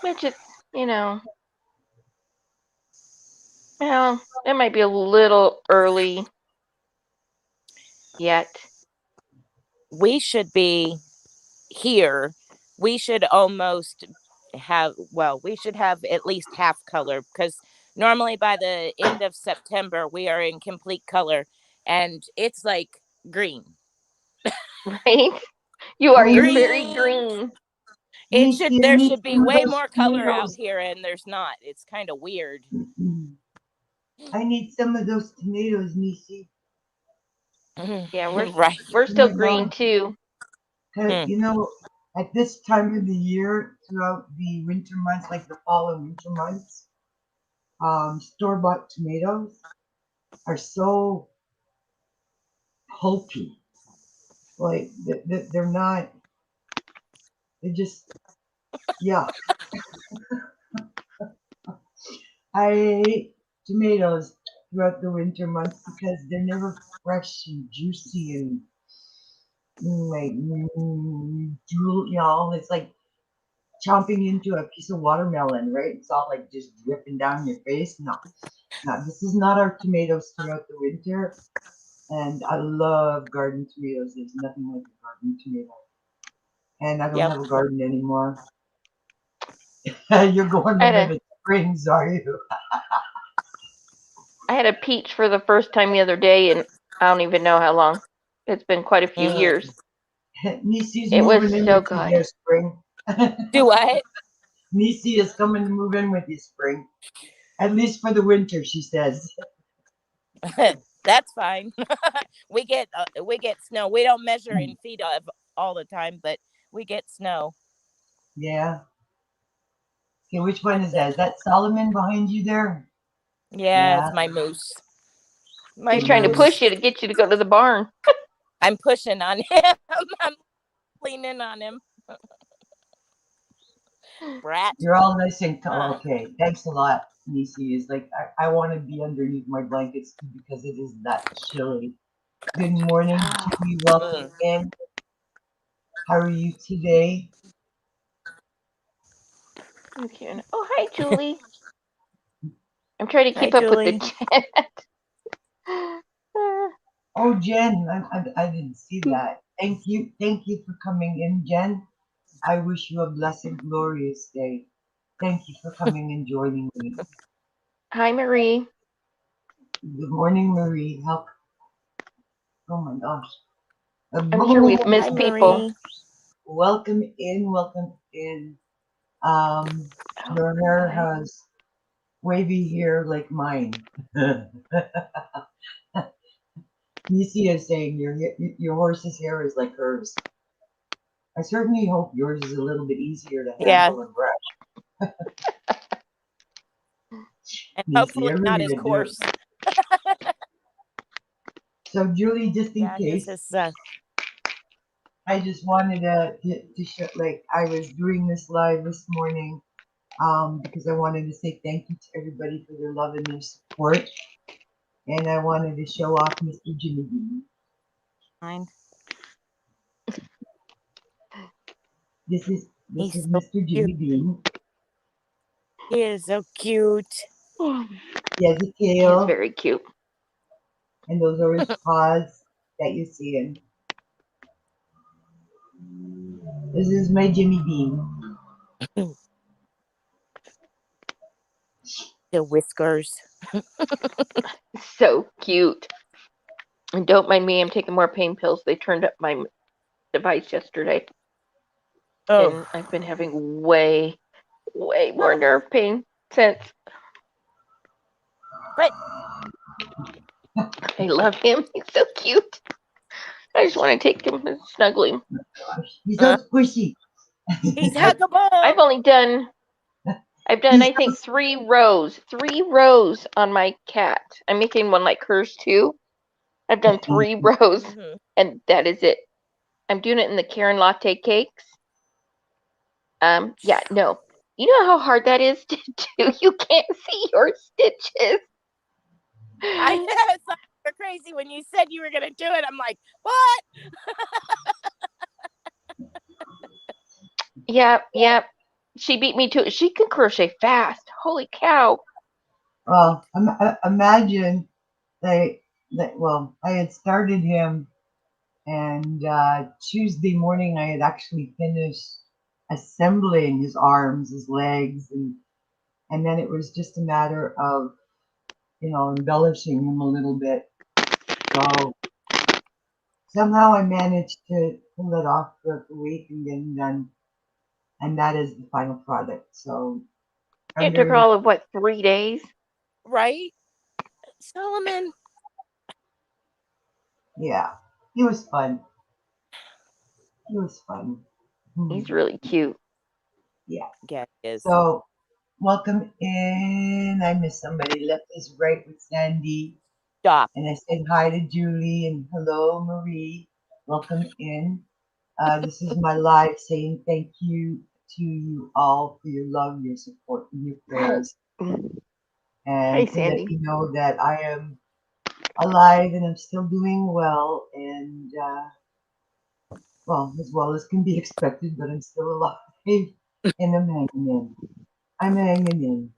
which it's, you know, well, it might be a little early yet. we should be here. We should almost have, well, we should have at least half color, because normally by the end of September we are in complete color, and it's like green. Right? You are. You're Oh, very Green. green. Nisi, I There need should be some of way those more color out tomatoes. here, and there's not. It's kind of weird. I need some of those tomatoes, Nisi. Yeah, Right. we're Oh still my green God. too. Hmm. You know, at this time of the year, throughout the winter months, like the fall and winter months, store-bought tomatoes are so pulpy. Like they're not. They're just yuck. I hate tomatoes throughout the winter months because they're never fresh and juicy and like y'all. It's like chomping into a piece of watermelon, right? It's all like just dripping down your face. No, no, this is not our tomatoes throughout the winter. And I love garden tomatoes. There's nothing like a garden tomato. And I don't Yep. have a garden anymore. You're going I to had live a in Springs, are you? I had a peach for the first time the other day, and I don't even know how long. It's been quite a few Mm. years. Nisi's It was moving in so with you good. there, Spring. Do what? Nisi is coming to move in with you, Spring. At least for the winter, she says. That's fine. We get snow. We don't measure in feet all the time, but we get snow. Yeah. Okay, which one Quite a is that? bit. Is that Solomon behind you there? Yeah, Yeah. it's my moose. My He's trying to push moose. you to get you to go to the barn. I'm pushing on him. I'm leaning on him. Brat. You're all nice and Huh. okay. Thanks a lot, Nisi. Is like I want to be underneath my blankets too because it is that chilly. Good morning, Julie. Welcome Mm. in. How are you today? Okay. Oh, hi, Julie. I'm trying to Hi, keep up with the Julie. chat. Oh, Jen, I didn't see that. Thank you for coming in, Jen. I wish you a blessed, glorious day. Thank you for coming and joining me. Hi, Marie. Good morning, Marie. How? Oh my gosh. I'm sure we've Hi, missed people. Marie. Welcome in. Welcome in. Um, Oh, your hair hi. has wavy hair like mine. Nisi is saying your horse's hair is like hers. I certainly hope yours is a little bit easier to Yeah, handle and brush. and Nisi, hopefully you're not really as gonna do it. coarse. So, Julie, just in Yeah, his case, is. I just wanted to show, like, I was doing this live this morning because I wanted to say thank you to everybody for their love and their support. And I wanted to show off Mr. Jimmy Bean. Fine. This He's is so Mr. cute. Jimmy Bean. He is so cute. He has a He's tail, very cute. and those are his paws that you see him. This is my Jimmy Bean. The whiskers. So cute. And don't mind me, I'm taking more pain pills. They turned up my device yesterday, Oh, and I've been having way, way more nerve pain since. but I love him. He's so cute. I just want to take him and snuggle him. He's so squishy. he's I've huggable. I've only done He's I think three rows on my cat. I'm making one like hers too. I've done so, 3 rows, Mhm. and that is it. I'm doing it in the Karen latte cakes. Yeah, no. You know how hard that is to do? You can't see your stitches. I know it's like you're crazy when you said you were gonna do it. I'm like, what? Yep, yep. She beat me to it. She can crochet fast. Holy cow. well, imagine that. Well, I had started him And Tuesday morning, I had actually finished assembling his arms, his legs, and then it was just a matter of, embellishing him a little bit. So somehow I managed to pull it off throughout the week and get it done. And that is the final product. So I'm It took very, her all of what, 3 days? Right, Solomon? yeah, he was fun. He was fun. He's really cute. Yeah. Yeah, it is. So welcome in. I miss somebody. Left is right with Sandy. Stop. And I said hi to Julie and hello, Marie. Welcome in. This is my live saying thank you to you all for your love, your support, and your prayers. Hi, And to let Sandy. you know that I am alive and I'm still doing well. And, well, as well as can be expected, but I'm still alive and I'm hanging in. I'm hanging in.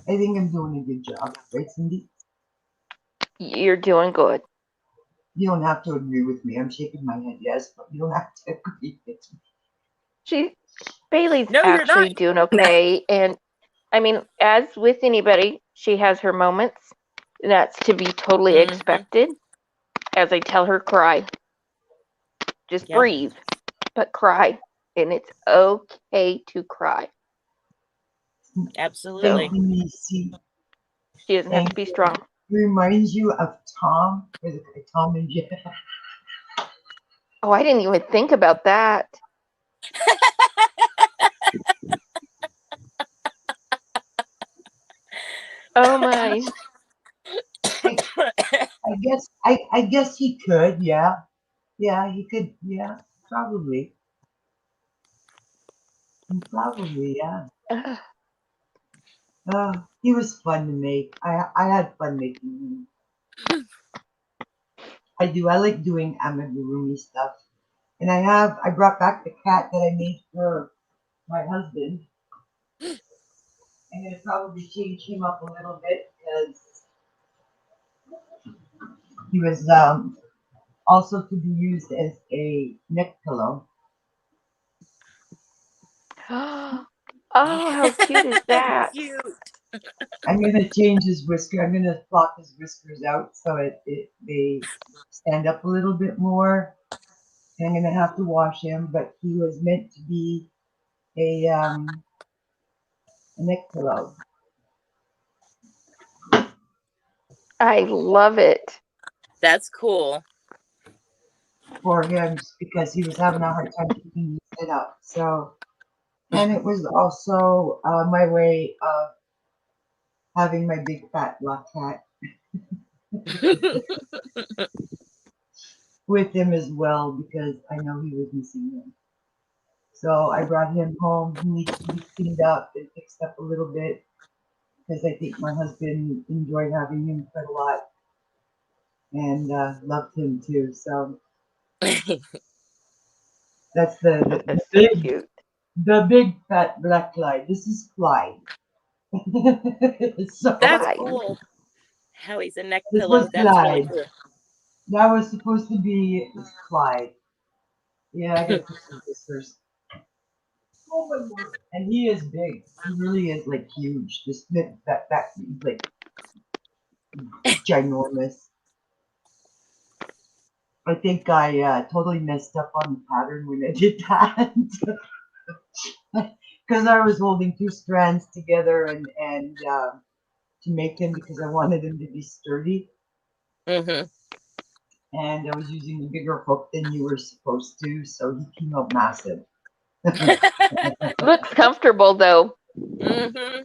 I think I'm doing a good job, right, Cindy? You're doing good. You don't have to agree with me. I'm shaking my head, yes, but you don't have to agree with me. Bailey's No, you're not. actually doing okay. And I mean, as with anybody, she has her moments. That's to be totally Mhm. expected. As I tell her, cry. Just Yep. breathe, but cry. And it's okay to cry. Absolutely. Thank you, Nisi. She doesn't have to Thank be you. strong. Reminds you of Tom, or Tom and Jerry. Oh, I didn't even think about that. Oh my. I guess he could, yeah. Yeah, he could, yeah, probably. Probably, yeah. He was fun to make. I had fun making him. I do. I like doing amigurumi stuff. And I brought back the cat that I made for my husband. I'm gonna probably change him up a little bit because he was also to be used as a neck pillow. Oh, how cute is that? Cute. I'm gonna change his whisker. I'm gonna flock his whiskers out so they stand up a little bit more. And I'm gonna have to wash him, but he was meant to be a neck pillow I love it. That's cool. for him because he was having a hard time keeping his head up. So, and it was also my way of having my big fat black cat with him as well because I know he was missing him. So I brought him home. He needs to be cleaned up and fixed up a little bit because I think my husband enjoyed having him quite a lot and loved him too. So that's That's so cute. the big fat black Clyde. This is Clyde. So That's Clyde. cool. How he's a neck this pillow. was That's really Clyde. cool. That was supposed to be Clyde. Yeah, I gotta fix his whiskers. Oh my word. And he is big. He really is like huge. This that he's like ginormous. I think I totally messed up on the pattern when I did that because I was holding two strands together and to make him because I wanted him to be sturdy, Hmm. and I was using a bigger hook than you were supposed to, so he came out massive. Looks comfortable though. Hmm.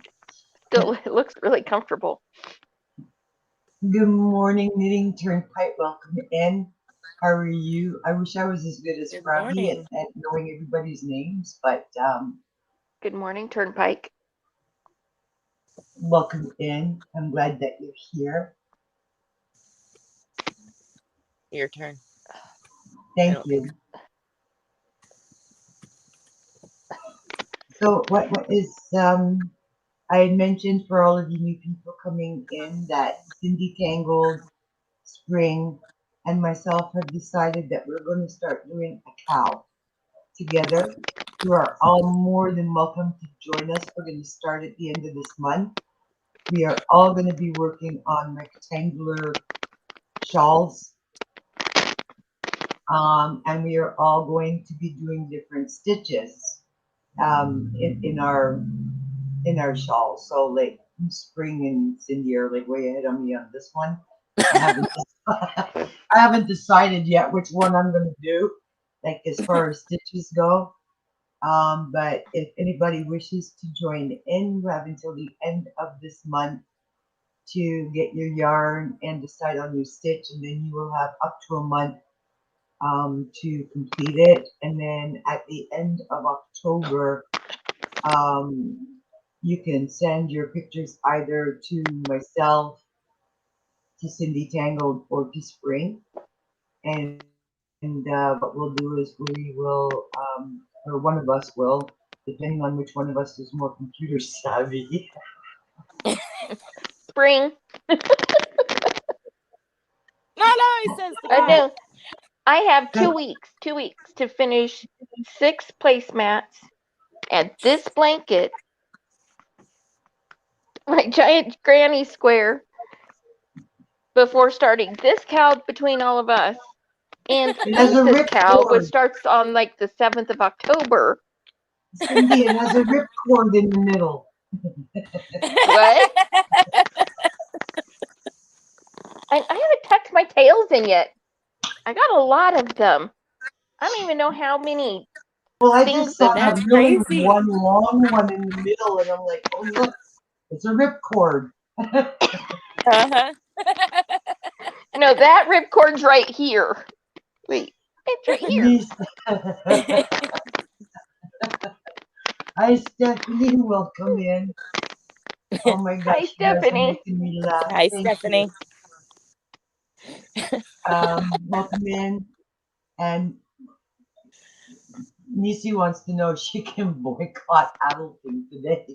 Still, it looks really comfortable. Good morning, Knitting Turnpike. Welcome in. How are you? I wish I was as good as Good Froggy morning. at knowing everybody's names, but Good morning, Turnpike. welcome in. I'm glad that you're here. Your turn. I Thank don't think. you. So, what is I had mentioned for all of you new people coming in that Cindy Tangled, Spring, and myself have decided that we're going to start doing a cow together. You are all more than welcome to join us. We're going to start at the end of this month. We are all going to be working on rectangular shawls, and we are all going to be doing different stitches in our shawls. So like Spring and Cindy are like way ahead of me on this one. I haven't I haven't decided yet which one I'm going to do, like as far as stitches go. But if anybody wishes to join in, you have until the end of this month to get your yarn and decide on your stitch, and then you will have up to a month to complete it. And then at the end of October, you can send your pictures either to myself, to Cindy Tangled, or to Spring. And what we'll do is we will, or one of us will, depending on which one of us is more computer savvy. Spring. Not always, says the I guy. know. I have 2 weeks. 2 weeks to finish 6 placemats and this blanket, my giant granny square, before starting this cow between all of us and It has a Lisa's rip cow, which cord. starts on like the 7th of October. Cindy, it has a rip cord in the middle. What? I haven't tucked my tails in yet. I got a lot of them. I don't even know how many Well, I things just saw of that That's really crazy. one long one in the middle, and I'm like, oh look, it's a rip cord. Uh-huh. No, that ripcord's right here. Wait, it's right here. Denise. Hi, Stephanie. Welcome in. Oh my Hi, gosh, you guys are Stephanie. making me laugh. Hi, Thank Stephanie. you. Welcome in. And Nisi wants to know if she can boycott adulting today.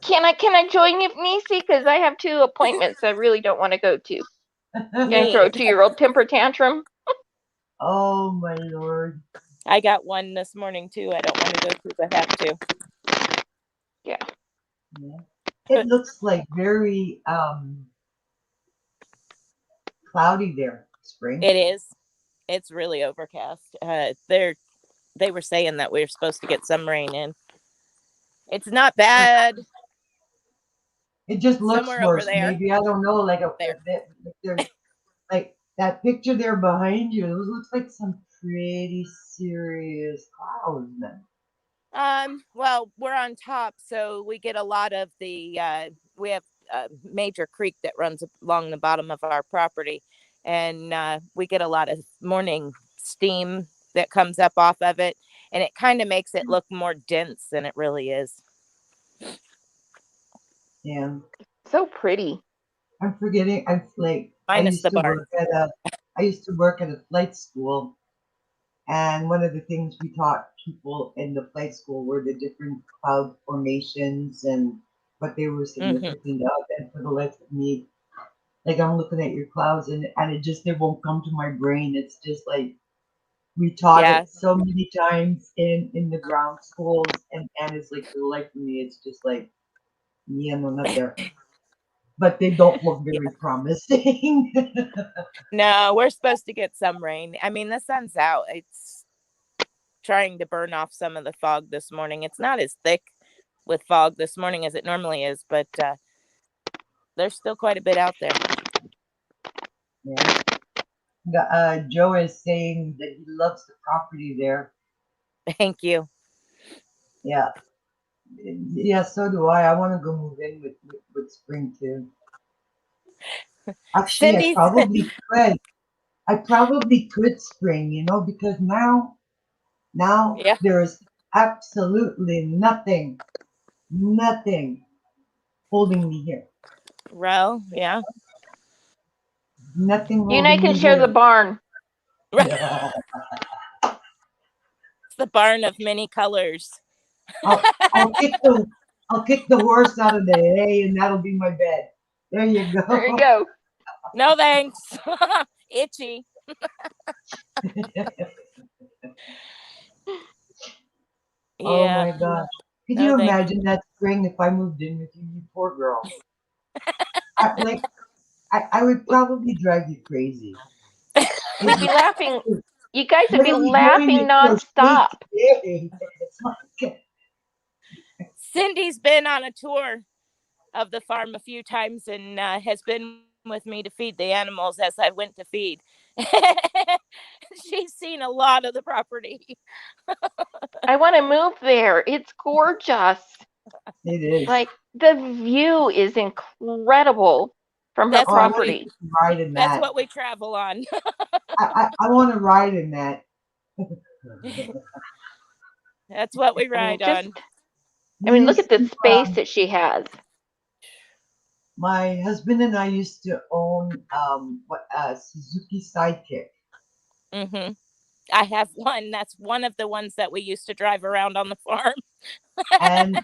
Can I join you, Nisi? Because I have 2 appointments I really don't want to go to. Gonna throw a 2-year-old temper tantrum. Oh my lord. I got one this morning too. I don't want to go because I have to. Yeah. Yeah. It looks like very cloudy there, Spring. It is. It's really overcast. They were saying that we were supposed to get some rain in. It's not bad. It just looks Somewhere over worse. there. Maybe I don't know. Like There. there's like that picture there behind you. It looks like some pretty serious clouds. Then. Well, we're on top, so we get a lot of the we have a major creek that runs along the bottom of our property, and we get a lot of morning steam that comes up off of it, and it kind of makes it look more dense than it really is. Yeah. So pretty. I'm forgetting. I Minus the barn. I used to work at a flight school, and one of the things we taught people in the flight school were the different cloud formations and what they were significant of. And for the life of me, like I'm looking at your clouds, and it won't come to my brain. It's just like we taught Yeah. it so many times in the ground schools, and it's like for the life of me, it's just like yeah, no, not there. But they don't look very promising. No, we're supposed to get some rain. I mean, the sun's out. It's trying to burn off some of the fog this morning. It's not as thick with fog this morning as it normally is, but there's still quite a bit out there. Yeah. Joe is saying that he loves the property there. Thank you. Yeah. Yeah, so do I. I want to go move in with Spring too. Actually, Cindy's I probably could Spring, because now yeah. there's absolutely nothing holding me here. Well, yeah. Nothing You and I holding can me share the here. barn. Yeah. It's the barn of many colors. I'll kick the horse out of the hay, and that'll be my bed. There you go. There you go. No thanks. Itchy. Oh Yeah. my gosh. Could No you thank you. imagine that spring if I moved in with you, you poor girl? Like, I would probably drive you crazy. We'd be laughing. You guys would What be are we doing laughing at your state nonstop. today? It's like, Cindy's been on a tour of the farm a few times and has been with me to feed the animals as I went to feed. She's seen a lot of the property. I want to move there. It's gorgeous. it is. Like the view is incredible from her That's Oh, I what want we property. to ride in that's that. what we travel on. I want to ride in that. That's what we I mean, ride just, on. I We mean, look used at the to, space that she has. my husband and I used to own what Suzuki Sidekick, Hmm. I have one. That's one of the ones that we used to drive around on the farm. and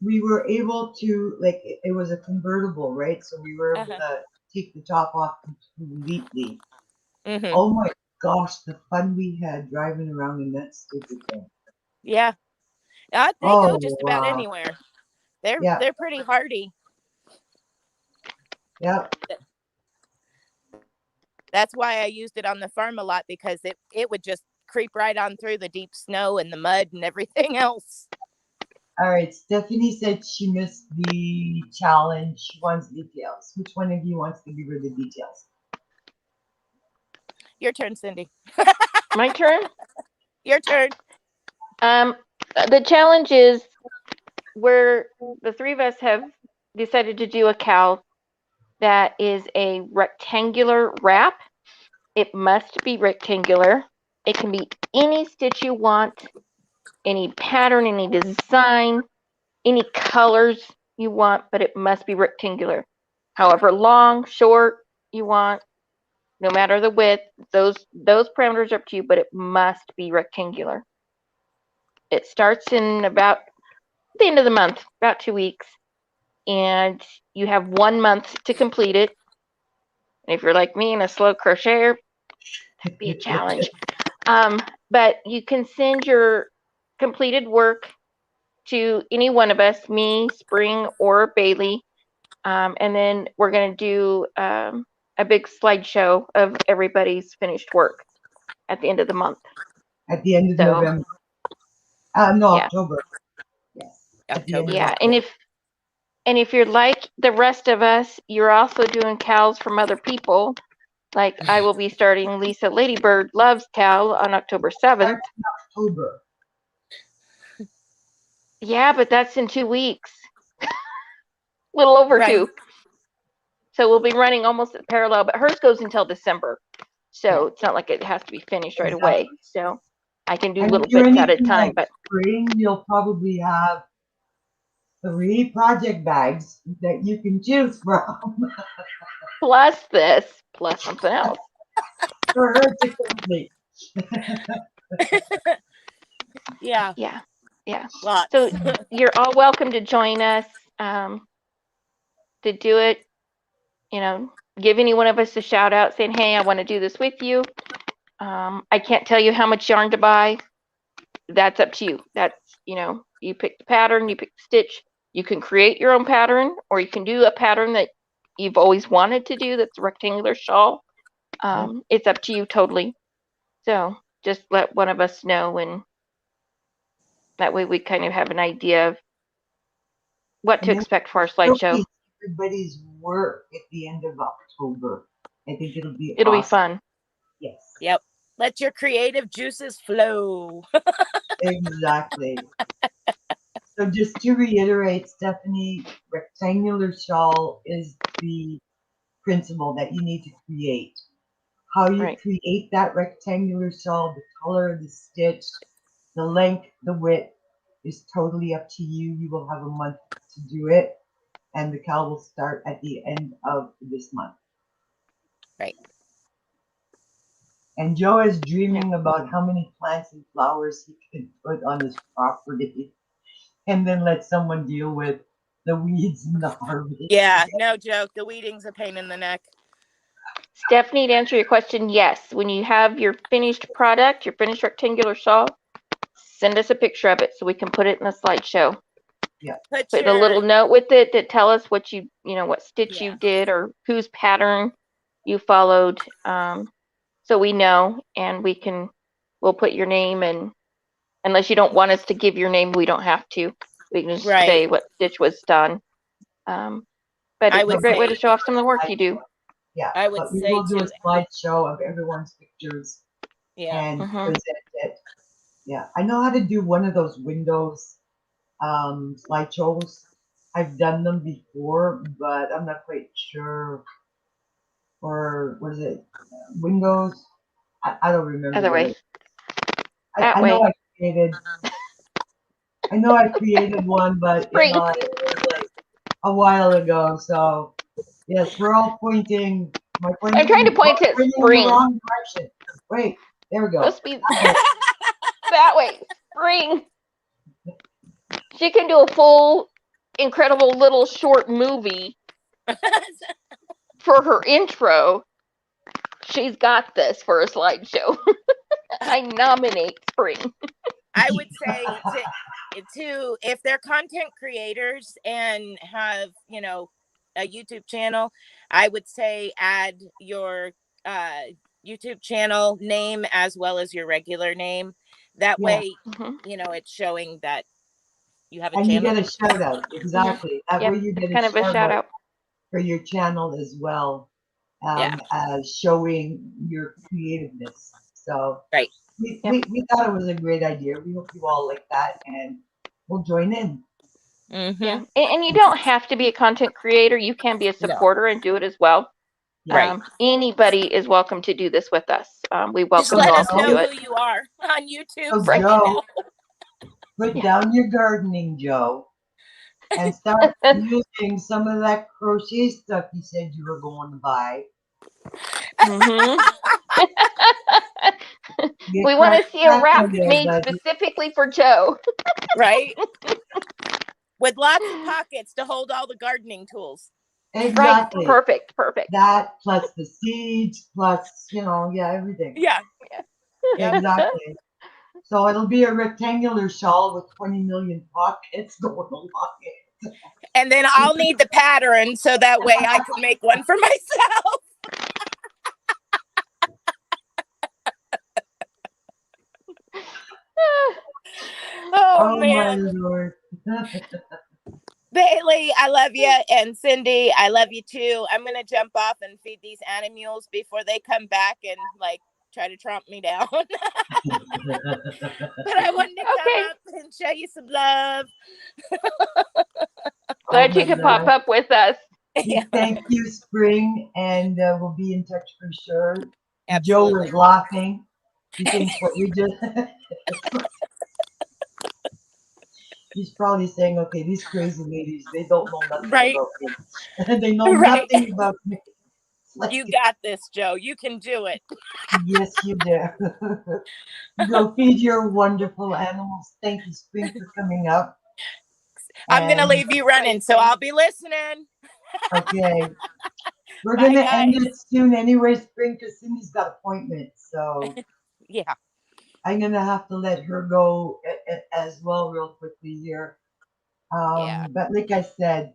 we were able to like it was a convertible, right? So we were able Uh-huh. to take the top off completely. Hmm. Oh my gosh, the fun we had driving around in that stupid thing. Yeah. They go Oh just about wow. anywhere. They're Yeah, they're pretty hardy. yeah. That's why I used it on the farm a lot because it would just creep right on through the deep snow and the mud and everything else. All right, Stephanie said she missed the challenge. She wants details. Which one of you wants to give her the details? Your turn, Cindy. My turn. Your turn. Um, the challenge is where the three of us have decided to do a cow that is a rectangular wrap. It must be rectangular. It can be any stitch you want, any pattern, any design, any colors you want, but it must be rectangular. However long, short you want, no matter the width, those parameters are up to you, but it must be rectangular. It starts in about the end of the month, about 2 weeks, and you have 1 month to complete it. And if you're like me and a slow crocheter, that'd be a challenge. But you can send your completed work to any one of us, me, Spring, or Bailey. And then we're going to do a big slideshow of everybody's finished work at the end of the month. At the end of So, November. No, yeah. October. Yes. At the end October. of Yeah. October. And if you're like the rest of us, you're also doing cows from other people. Like I will be starting Lisa Ladybird Loves Cow on October 7th. October. Yeah, but that's in 2 weeks. Little over Right. two. So we'll be running almost parallel, but hers goes until December. So Yeah. it's not like it has to be finished right Exactly. away. So I can do And if little you're bits at a anything time. like But spring, you'll probably have 3 project bags that you can choose from plus this, plus something else. for her to complete. Yeah. Yeah. Yeah. Lots. So you're all welcome to join us to do it. You know, give any one of us a shout out saying, hey, I want to do this with you. I can't tell you how much yarn to buy. That's up to you. That's, you pick the pattern, you pick the stitch. You can create your own pattern, or you can do a pattern that you've always wanted to do that's a rectangular shawl. It's up to you totally. So just let one of us know, and that way we kind of have an idea of what to And then expect for our we'll slideshow. showcase everybody's work at the end of October. I think it'll be It'll be awesome. fun. Yes, Yep. Let your creative juices flow. exactly. So just to reiterate, Stephanie, rectangular shawl is the principle that you need to create. How you Right. create that rectangular shawl, the color of the stitch, the length, the width is totally up to you. You will have a month to do it, and the cow will start at the end of this month. Right. And Joe is Yeah. dreaming about how many plants and flowers he can put on his property and then let someone deal with the weeds and the harvest. Yeah. No joke. The weeding's a pain in the neck. Stephanie, to answer your question, yes. When you have your finished product, your finished rectangular shawl, send us a picture of it so we can put it in the slideshow. Yeah. Put a little note with it that tell us what what stitch you Yeah. did or whose pattern you followed, so we know, and we'll put your name, and unless you don't want us to give your name, we don't have to. We can just Right. say what stitch was done. But I it's a would great way say, to show off some of the work you do. Yeah, I would but we say will do a too. slideshow of everyone's pictures Yeah. and Hmm. present it. Yeah, I know how to do one of those Windows slideshows. I've done them before, but I'm not quite sure. Or what is it? Windows? I don't remember Other what way. it. That I know way. I created. I know I created one, but Spring. it was like a while ago. So yes, we're all pointing. My I'm trying to pointing. point to Pointing in the spring. wrong direction. Wait, there we go. Supposed to be that way. Spring. She can do a full, incredible little short movie for her intro. She's got this for a slideshow. I nominate spring. I would say to if they're content creators and have, a YouTube channel, I would say add your uh YouTube channel name as well as your regular name. That Yeah, way, Hmm. it's showing that you have a and you channel. get a shout out. Hmm. Exactly. That way Yep, you it's get a kind of a shout shout out out. for your channel as well, Yeah. as showing your creativeness. So Right. Yep. we thought it was a great idea. We hope you all like that, and we'll join in. Yeah, Mm-hmm. and you don't have to be a content creator. You can be a No. supporter and do it as well. Yeah. Right. Anybody is welcome to do this with us. We Just welcome So you let all us to Joe, do know it. who you are on YouTube so so Right. we Joe, know. put Yeah. down your gardening, Joe, and start using some of that crochet stuff you said you were going to buy. Hmm. Get We want to see a wrap cracking there, made buddy. specifically for Joe. Right. With lots of pockets to hold all the gardening tools. Right. Exactly. Perfect. Perfect. That plus the seeds plus yeah, everything. Yeah. Yeah. Yep. Exactly. So it'll be a rectangular shawl with 20 million pockets going along it. And then I'll need the pattern so that way I can make one for myself. Oh Oh my man. lord. Bailey, I love you. And Cindy, I love you too. I'm gonna jump off and feed these animals before they come back and try to tromp me down. But I wanted to come Okay. up and show you some love. Oh Glad my you could pop lord. up with us. Yeah, Thank you, Spring, and we'll be in touch for sure. Joe absolutely. is laughing. He thinks what we just. He's probably saying, okay, these crazy ladies, they don't know nothing Right, about me. They know right. nothing about me. It's like, You got this, Joe. You can do it. yes, you do. Go feed your wonderful animals. Thank you, Spring, for coming up. I'm gonna And leave you running, so I'll be listening. okay, we're Bye, gonna end guys. it soon anyway, Spring, because Cindy's got appointments. So Yeah, I'm gonna have to let her go as well, real quickly here. yeah, But like I said,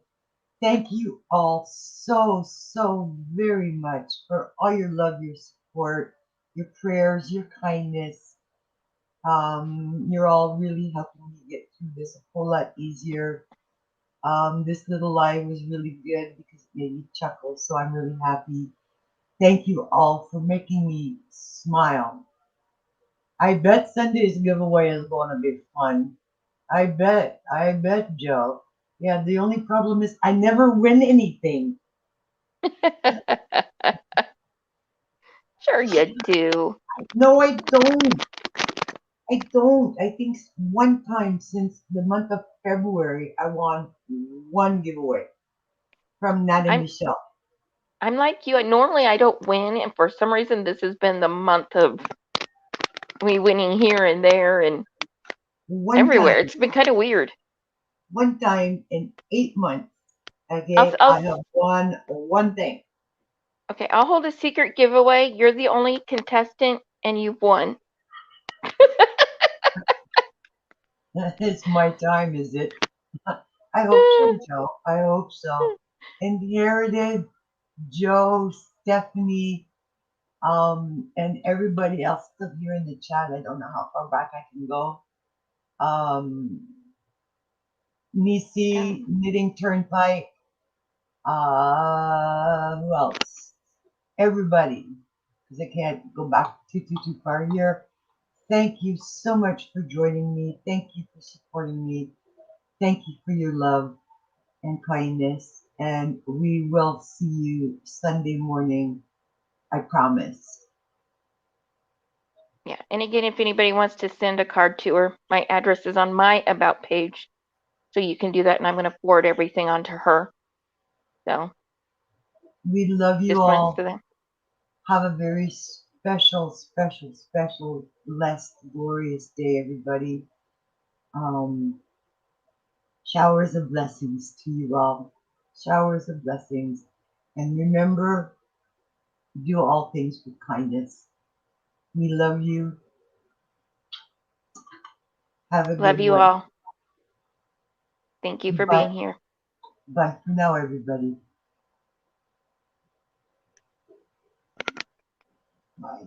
thank you all so very much for all your love, your support, your prayers, your kindness. You're all really helping me get through this a whole lot easier. This little lie was really good because it made me chuckle, so I'm really happy. Thank you all for making me smile. I bet Sunday's giveaway is going to be fun. I bet, Joe. Yeah, the only problem is I never win anything. Sure you do. No, I don't. I don't. I think one time since the month of February, I won one giveaway from Nat and I'm Michelle. I'm like you. Normally I don't win, and for some reason this has been the month of me winning here and there and One everywhere. time, It's been kind of weird. one time in 8 months, I'll, okay, I'll I have won one thing. Okay, I'll hold a secret giveaway. You're the only contestant and you've won. It's my time, is it? I hope so, Joe. I hope so. Inherited, Joe, Stephanie, and everybody else still here in the chat. I don't know how far back I can go. Nisi, Knitting Turnpike, who else? Everybody, because I can't go back too far here. Thank you so much for joining me. Thank you for supporting me. Thank you for your love and kindness. And we will see you Sunday morning. I promise. Yeah, and again, if anybody wants to send a card to her, my address is on my About page. So you can do that, and I'm going to forward everything onto her. So We love you just wanted all. to say, Have a very special, blessed, glorious day, everybody. Showers of blessings to you all. Showers of blessings. And remember, do all things with kindness. We love you. Have a love good you one. all. Thank you for Bye. being here. Bye for now, everybody. Bye.